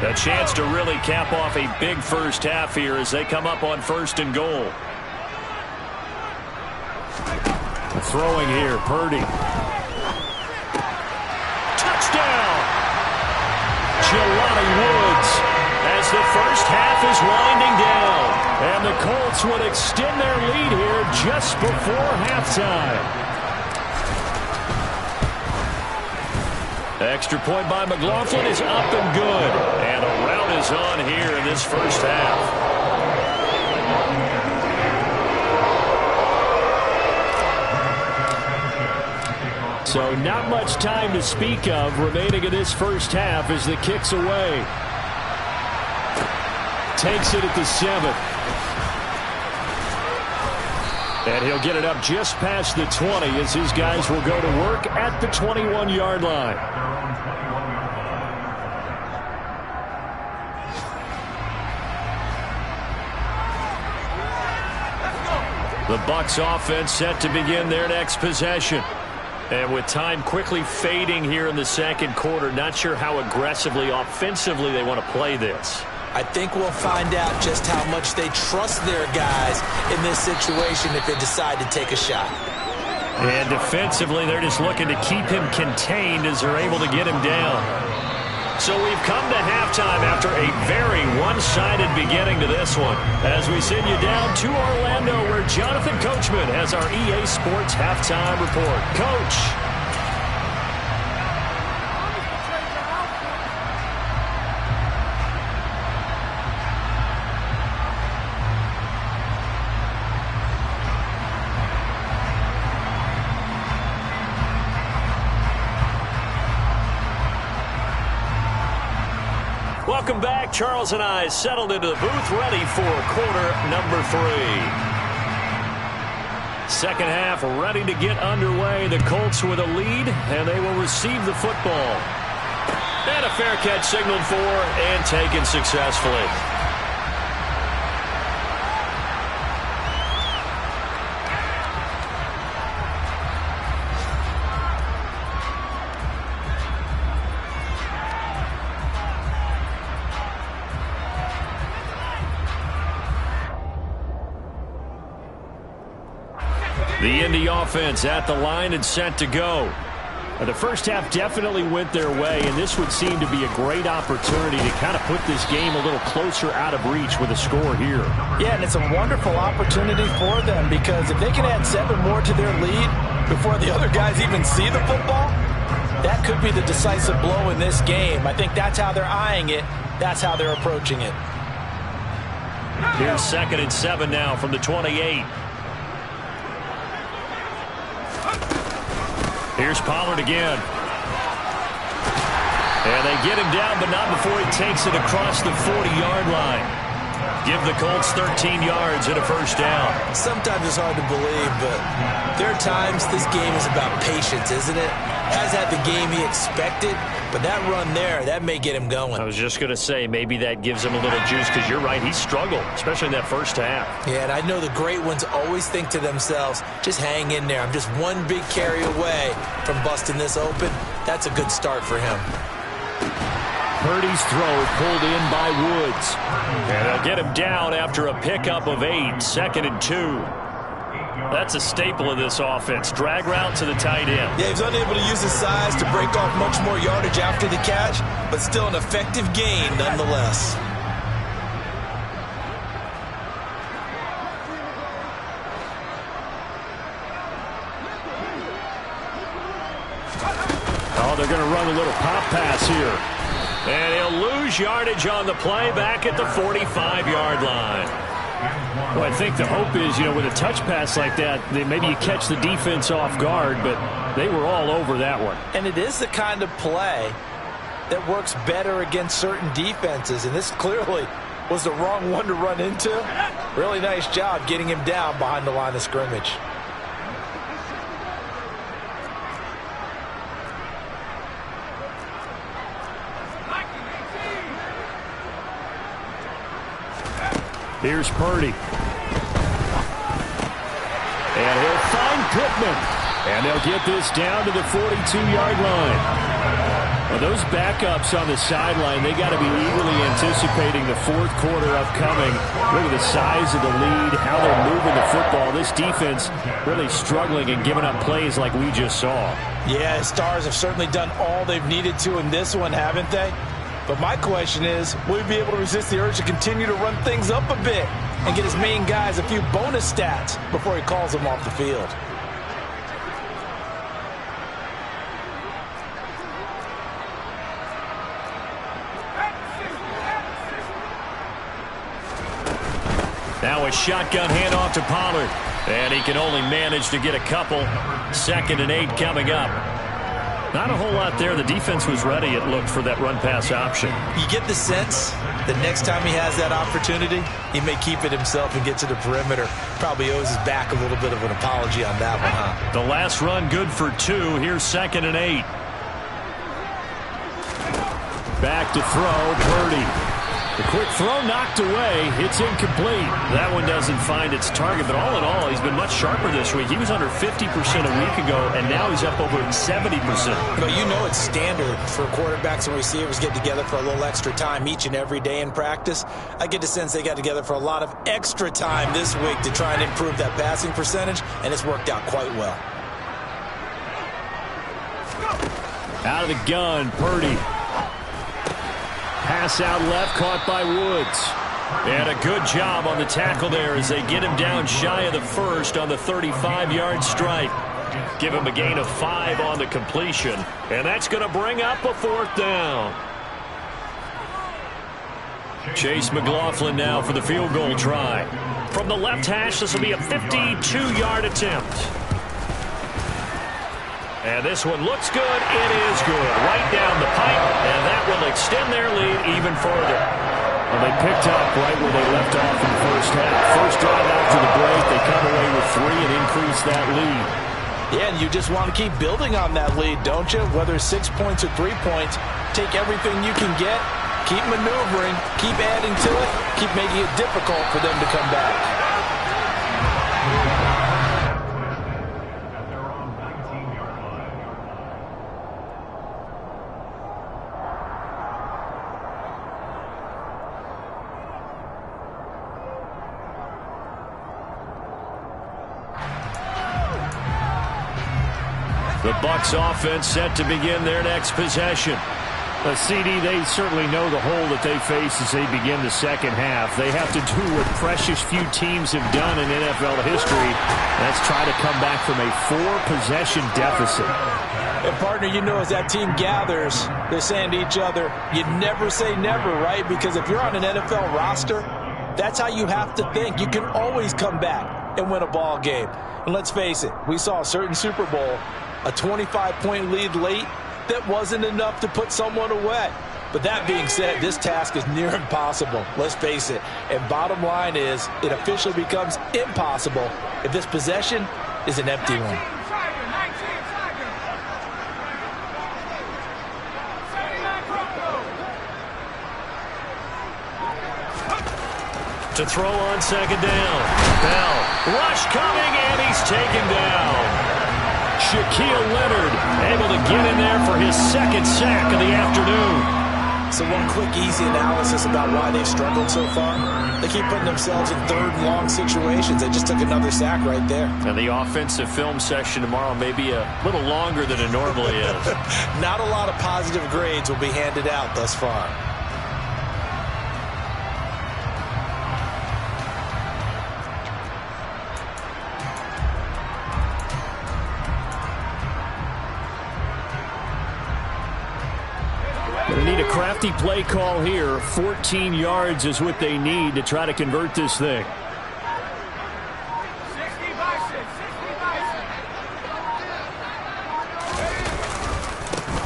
Speaker 4: A chance to really cap off a big first half here as they come up on 1st and goal.
Speaker 6: Throwing here, Purdy.
Speaker 4: Touchdown! Jelani Woods as the first half is winding down.
Speaker 6: And the Colts would extend their lead here just before halftime.
Speaker 4: Extra point by McLaughlin is up and good. And a rout is on here in this first half. So not much time to speak of remaining in this first half as the kick's away. Takes it at the 7. And he'll get it up just past the 20 as his guys will go to work at the 21-yard line. The Bucs offense set to begin their next possession. And with time quickly fading here in the second quarter, not sure how aggressively, offensively they want to play this.
Speaker 5: I think we'll find out just how much they trust their guys in this situation if they decide to take a shot.
Speaker 4: And defensively, they're just looking to keep him contained as they're able to get him down. So we've come to halftime after a very one-sided beginning to this one. As we send you down to Orlando, where Jonathan Coachman has our EA Sports halftime report. Coach. Welcome back. Charles and I settled into the booth, ready for quarter number 3. Second half ready to get underway. The Colts with a lead, and they will receive the football. And a fair catch signaled for and taken successfully. The Indy offense at the line and set to go. The first half definitely went their way, and this would seem to be a great opportunity to kind of put this game a little closer out of reach with a score here.
Speaker 5: Yeah, and it's a wonderful opportunity for them because if they can add 7 more to their lead before the other guys even see the football, that could be the decisive blow in this game. I think that's how they're eyeing it. That's how they're approaching it.
Speaker 4: Here's 2nd and 7 now from the 28. Here's Pollard again. And they get him down, but not before he takes it across the 40-yard line. Give the Colts 13 yards and a first down.
Speaker 5: Sometimes it's hard to believe, but there are times this game is about patience, isn't it? Has had the game he expected, but that run there, that may get him going.
Speaker 4: I was just going to say, maybe that gives him a little juice, because you're right, he struggled, especially in that first half.
Speaker 5: Yeah, and I know the great ones always think to themselves, just hang in there. I'm just one big carry away from busting this open. That's a good start for him.
Speaker 4: Purdy's throw pulled in by Woods. And they'll get him down after a pickup of 8, 2nd and 2. That's a staple of this offense. Drag route to the tight end.
Speaker 5: Yeah, he's unable to use his size to break off much more yardage after the catch, but still an effective gain nonetheless.
Speaker 4: Oh, they're going to run a little pop pass here. And he'll lose yardage on the play back at the 45-yard line. Well, I think the hope is, with a touch pass like that, maybe you catch the defense off guard, but they were all over that one.
Speaker 5: And it is the kind of play that works better against certain defenses, and this clearly was the wrong one to run into. Really nice job getting him down behind the line of scrimmage.
Speaker 4: Here's Purdy. And he'll find Pittman. And they'll get this down to the 42-yard line. Well, those backups on the sideline, they got to be eagerly anticipating the fourth quarter upcoming. Look at the size of the lead, how they're moving the football. This defense really struggling and giving up plays like we just saw.
Speaker 5: Yeah, Stars have certainly done all they've needed to in this one, haven't they? But my question is, will he be able to resist the urge to continue to run things up a bit and get his main guys a few bonus stats before he calls them off the field?
Speaker 4: Now a shotgun handoff to Pollard. And he can only manage to get a couple. 2nd and 8 coming up. Not a whole lot there. The defense was ready, it looked, for that run-pass option.
Speaker 5: You get the sense that next time he has that opportunity, he may keep it himself and get to the perimeter. Probably owes his back a little bit of an apology on that one, huh?
Speaker 4: The last run good for 2. Here's 2nd and 8. Back to throw, Purdy. The quick throw knocked away. It's incomplete. That one doesn't find its target, but all in all, he's been much sharper this week. He was under 50% a week ago, and now he's up over 70%.
Speaker 5: But you know it's standard for quarterbacks and receivers get together for a little extra time each and every day in practice. I get the sense they got together for a lot of extra time this week to try and improve that passing percentage, and it's worked out quite well.
Speaker 4: Out of the gun, Purdy. Pass out left, caught by Woods. And a good job on the tackle there as they get him down shy of the first on the 35-yard strike. Give him a gain of 5 on the completion. And that's going to bring up a 4th down. Chase McLaughlin now for the field goal try. From the left hash, this will be a 52-yard attempt. And this one looks good. It is good. Right down the pipe, and that will extend their lead even further. Well, they picked up right where they left off in the first half. First drive after the break, they come away with 3 and increase that lead.
Speaker 5: Yeah, and you just want to keep building on that lead, don't you? Whether it's 6 points or 3 points, take everything you can get, keep maneuvering, keep adding to it, keep making it difficult for them to come back.
Speaker 4: The Bucs offense set to begin their next possession. CD, they certainly know the hole that they face as they begin the second half. They have to do what precious few teams have done in NFL history. That's try to come back from a 4-possession deficit.
Speaker 5: And, partner, you know as that team gathers, they're saying to each other, you never say never, right? Because if you're on an NFL roster, that's how you have to think. You can always come back and win a ball game. And let's face it, we saw a certain Super Bowl, a 25-point lead late, that wasn't enough to put someone away. But that being said, this task is near impossible. Let's face it. And bottom line is, it officially becomes impossible if this possession is an empty one.
Speaker 4: To throw on second down. Bell. Rush coming, and he's taken down. Shaquille Leonard able to get in there for his 2nd sack of the afternoon.
Speaker 5: So one quick, easy analysis about why they've struggled so far. They keep putting themselves in 3rd and long situations. They just took another sack right there.
Speaker 4: And the offensive film session tomorrow may be a little longer than it normally is.
Speaker 5: Not a lot of positive grades will be handed out thus far.
Speaker 4: They need a crafty play call here. 14 yards is what they need to try to convert this thing.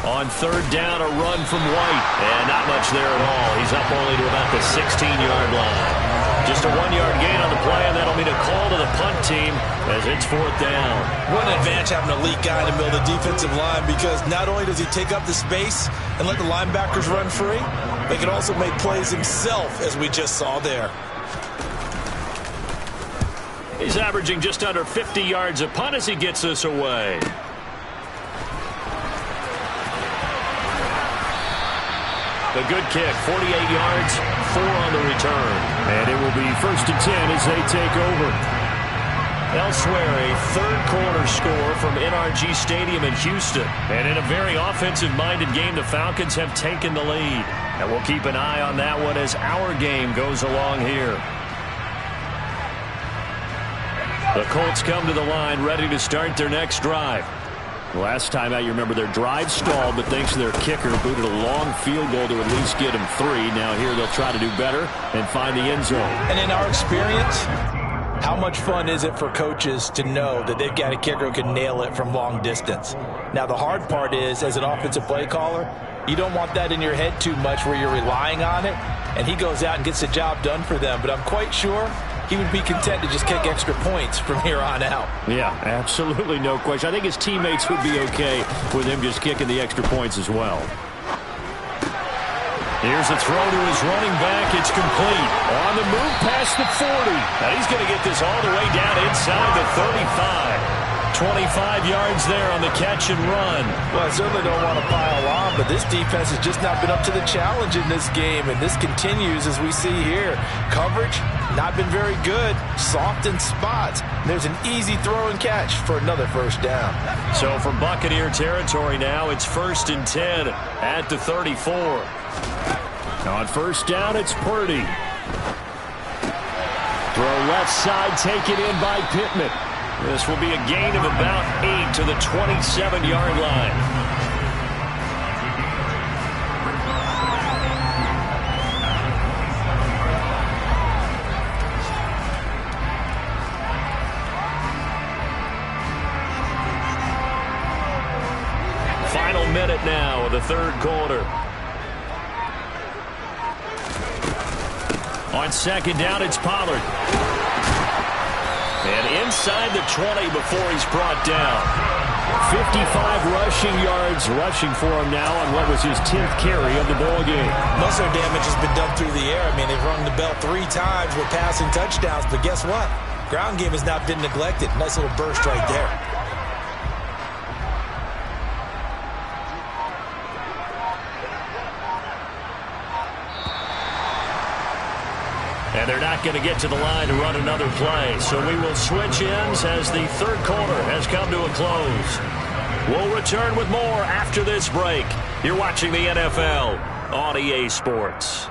Speaker 4: On 3rd down, a run from White. And not much there at all. He's up only to about the 16-yard line. Just a 1-yard gain on the play, and that'll mean a call to the punt team as it's 4th down.
Speaker 5: What an advantage having an elite guy in the middle of the defensive line, because not only does he take up the space and let the linebackers run free, but he can also make plays himself, as we just saw there.
Speaker 4: He's averaging just under 50 yards a punt as he gets this away. The good kick, 48 yards, 4 on the return. And it will be 1st and 10 as they take over. Elsewhere, a 3rd quarter score from NRG Stadium in Houston. And in a very offensive-minded game, the Falcons have taken the lead. And we'll keep an eye on that one as our game goes along here. The Colts come to the line ready to start their next drive.
Speaker 6: Last time out, you remember their drive stalled, but thanks to their kicker, booted a long field goal to at least get them 3. Now here they'll try to do better and find the end zone.
Speaker 5: And in our experience, how much fun is it for coaches to know that they've got a kicker who can nail it from long distance? Now, the hard part is, as an offensive play caller, you don't want that in your head too much where you're relying on it, and he goes out and gets the job done for them. But I'm quite sure he would be content to just kick extra points from here on out.
Speaker 6: Yeah, absolutely no question. I think his teammates would be okay with him just kicking the extra points as well. Here's a throw to his running back. It's complete. On the move past the 40. Now he's going to get this all the way down inside the 35. 25 yards there on the catch and run.
Speaker 5: Well, I certainly don't want to pile on, but this defense has just not been up to the challenge in this game, and this continues as we see here. Coverage, not been very good. Soft in spots. There's an easy throw and catch for another first down.
Speaker 6: So from Buccaneer territory now, it's 1st and 10 at the 34. On first down, it's Purdy. Throw left side, taken in by Pittman. This will be a gain of about 8 to the 27-yard line. Final minute now of the third quarter. On second down, it's Pollard. And inside the 20 before he's brought down. 55 rushing yards rushing for him now on what was his 10th carry of the ball game.
Speaker 5: Most of their damage has been done through the air. I mean, they've rung the bell 3 times with passing touchdowns, but guess what? Ground game has not been neglected. Nice little burst right there.
Speaker 6: And they're not going to get to the line to run another play. So we will switch ends as the third quarter has come to a close. We'll return with more after this break. You're watching the NFL on EA Sports.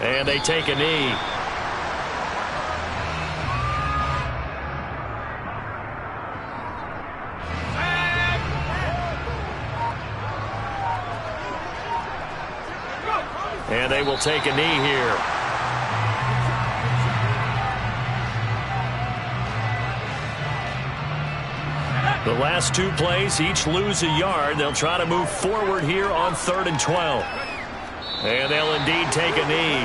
Speaker 6: And they take a knee. And they will take a knee here. The last 2 plays, each lose a yard. They'll try to move forward here on 3rd and 12. And they'll indeed take a knee.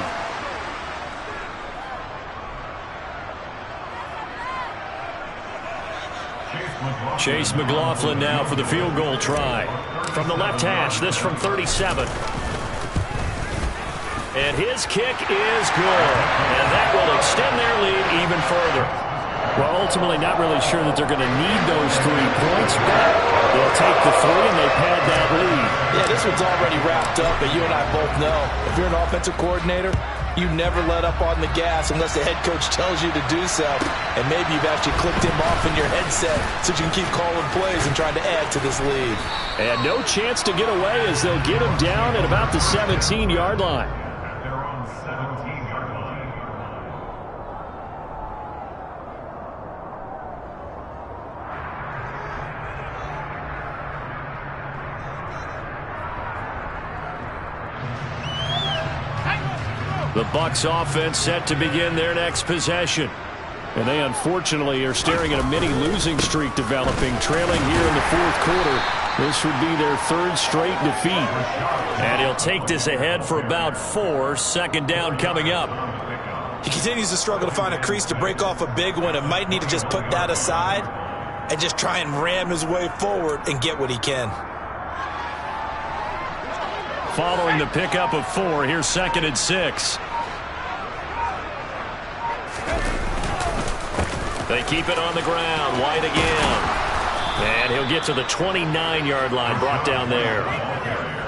Speaker 6: Chase McLaughlin now for the field goal try. From the left hash, this from 37. And his kick is good. And that will extend their lead even further. Well, ultimately not really sure that they're going to need those 3 points, but they'll take the 3 and they pad that lead.
Speaker 5: Yeah, this one's already wrapped up, but you and I both know if you're an offensive coordinator, you never let up on the gas unless the head coach tells you to do so. And maybe you've actually clicked him off in your headset so you can keep calling plays and trying to add to this lead.
Speaker 6: And no chance to get away as they'll get him down at about the 17-yard line. The Bucs offense set to begin their next possession. And they unfortunately are staring at a mini losing streak developing, trailing here in the 4th quarter. This would be their 3rd straight defeat. And he'll take this ahead for about 4. Second down coming up.
Speaker 5: He continues to struggle to find a crease to break off a big one and might need to just put that aside and just try and ram his way forward and get what he can.
Speaker 6: Following the pickup of 4, here's 2nd and 6. They keep it on the ground. White again. And he'll get to the 29-yard line, brought down there.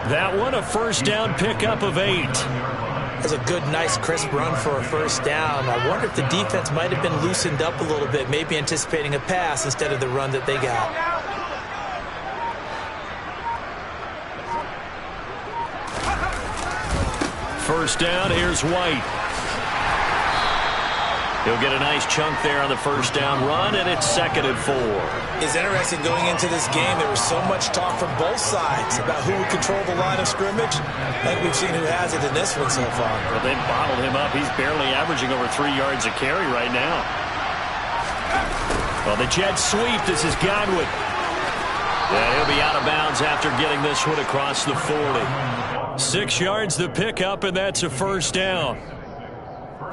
Speaker 6: That one, a first down pickup of 8.
Speaker 3: That's a good, nice, crisp run for a first down. I wonder if the defense might have been loosened up a little bit, maybe anticipating a pass instead of the run that they got.
Speaker 6: first down. Here's White. He'll get a nice chunk there on the first down run, and it's 2nd and 4.
Speaker 5: It's interesting going into this game. There was so much talk from both sides about who would control the line of scrimmage. I think we've seen who has it in this one so far.
Speaker 6: Well, they've bottled him up. He's barely averaging over 3 yards a carry right now. Well, the jet sweep. This is Godwin. Yeah, he'll be out of bounds after getting this one across the 40. 6 yards the pickup, and that's a first down.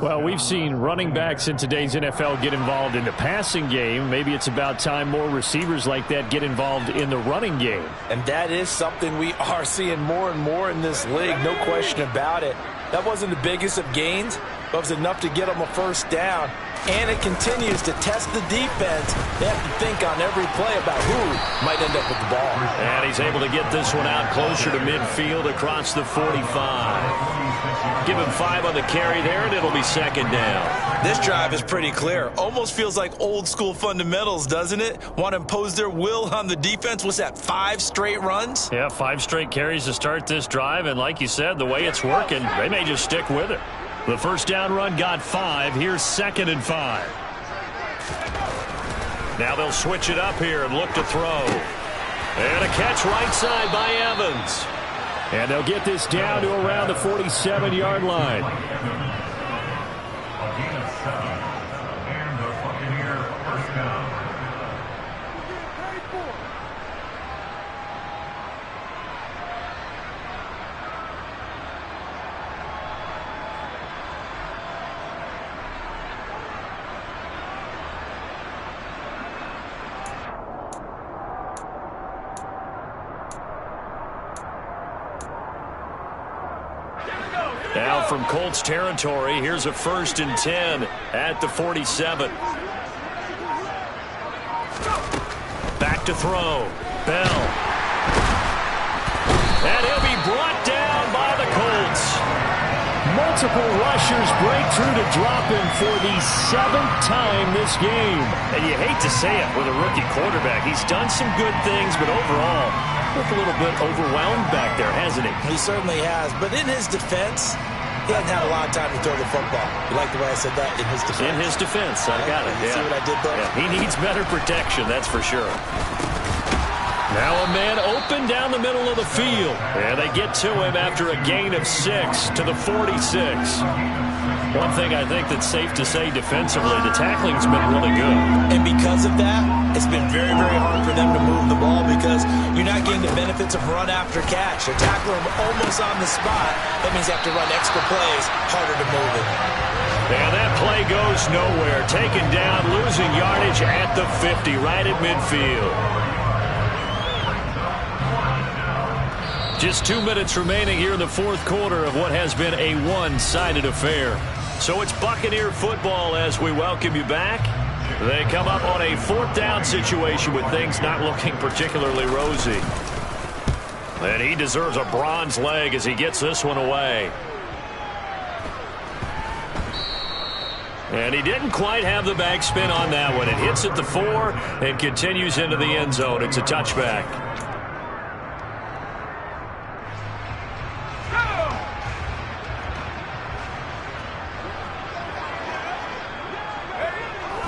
Speaker 6: Well, we've seen running backs in today's NFL get involved in the passing game. Maybe it's about time more receivers like that get involved in the running game.
Speaker 5: And that is something we are seeing more and more in this league, no question about it. That wasn't the biggest of gains, but it was enough to get them a first down. And it continues to test the defense. They have to think on every play about who might end up with the ball.
Speaker 6: And he's able to get this one out closer to midfield across the 45. Give him 5 on the carry there, and it'll be 2nd down.
Speaker 5: This drive is pretty clear. Almost feels like old school fundamentals, doesn't it? Want to impose their will on the defense. What's that, 5 straight runs?
Speaker 6: Yeah, 5 straight carries to start this drive. And like you said, the way it's working, they may just stick with it. The first down run got 5. Here's 2nd and 5. Now they'll switch it up here and look to throw. And a catch right side by Evans. And they'll get this down to around the 47-yard line. Now from Colts territory, here's a 1st and 10 at the 47. Back to throw. Bell. And he'll be brought down by the Colts. Multiple rushers break through to drop him for the 7th time this game. And you hate to say it with a rookie quarterback. He's done some good things, but overall, looked a little bit overwhelmed back there, hasn't he?
Speaker 5: He certainly has. But in his defense, he hasn't had a lot of time to throw the football. You like the way I said that? In his defense.
Speaker 6: In his defense. I got it.
Speaker 5: You see what I did there?
Speaker 6: Yeah. He needs better protection, that's for sure. Now a man open down the middle of the field. And they get to him after a gain of 6 to the 46. One thing I think that's safe to say defensively, the tackling's been really good.
Speaker 5: And because of that, it's been very, very hard for them to move the ball because you're not getting the benefits of run after catch. They're tackling them almost on the spot. That means you have to run extra plays, harder to move it.
Speaker 6: And that play goes nowhere. Taken down, losing yardage at the 50, right at midfield. Just 2 minutes remaining here in the 4th quarter of what has been a one-sided affair. So it's Buccaneer football as we welcome you back. They come up on a 4th down situation with things not looking particularly rosy. And he deserves a bronze leg as he gets this one away. And he didn't quite have the backspin on that one. It hits at the 4 and continues into the end zone. It's a touchback.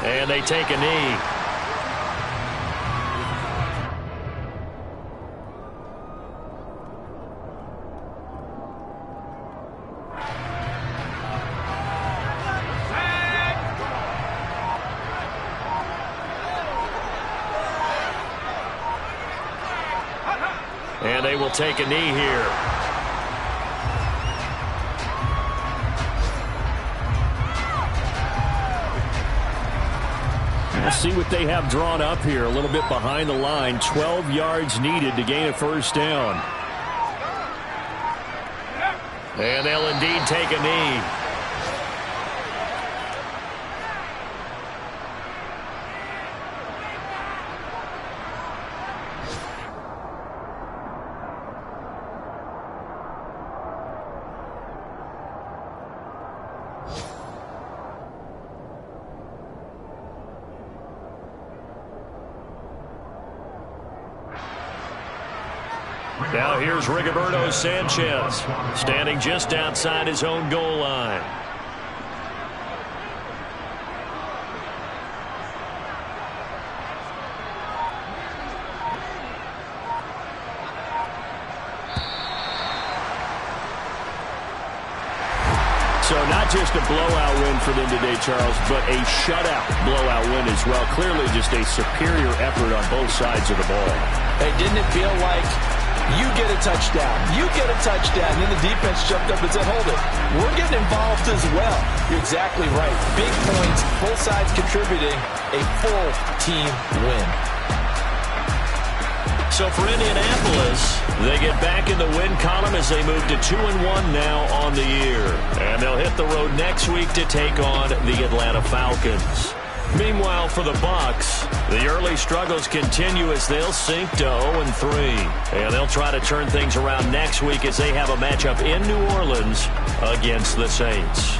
Speaker 6: And they take a knee. And they will take a knee here. We'll see what they have drawn up here. A little bit behind the line. 12 yards needed to gain a first down. And they'll indeed take a knee.
Speaker 4: Now here's Rigoberto Sanchez, standing just outside his own goal line.
Speaker 6: So not just a blowout win for them today, Charles, but a shutout blowout win as well. Clearly just a superior effort on both sides of the ball.
Speaker 5: Hey, didn't it feel like you get a touchdown, you get a touchdown, and then the defense jumped up and said, hold it, we're getting involved as well. You're exactly right. Big points, both sides contributing, a full team win.
Speaker 4: So for Indianapolis, they get back in the win column as they move to 2-1 now on the year. And they'll hit the road next week to take on the Atlanta Falcons. Meanwhile, for the Bucs, the early struggles continue as they'll sink to 0-3. And they'll try to turn things around next week as they have a matchup in New Orleans against the Saints.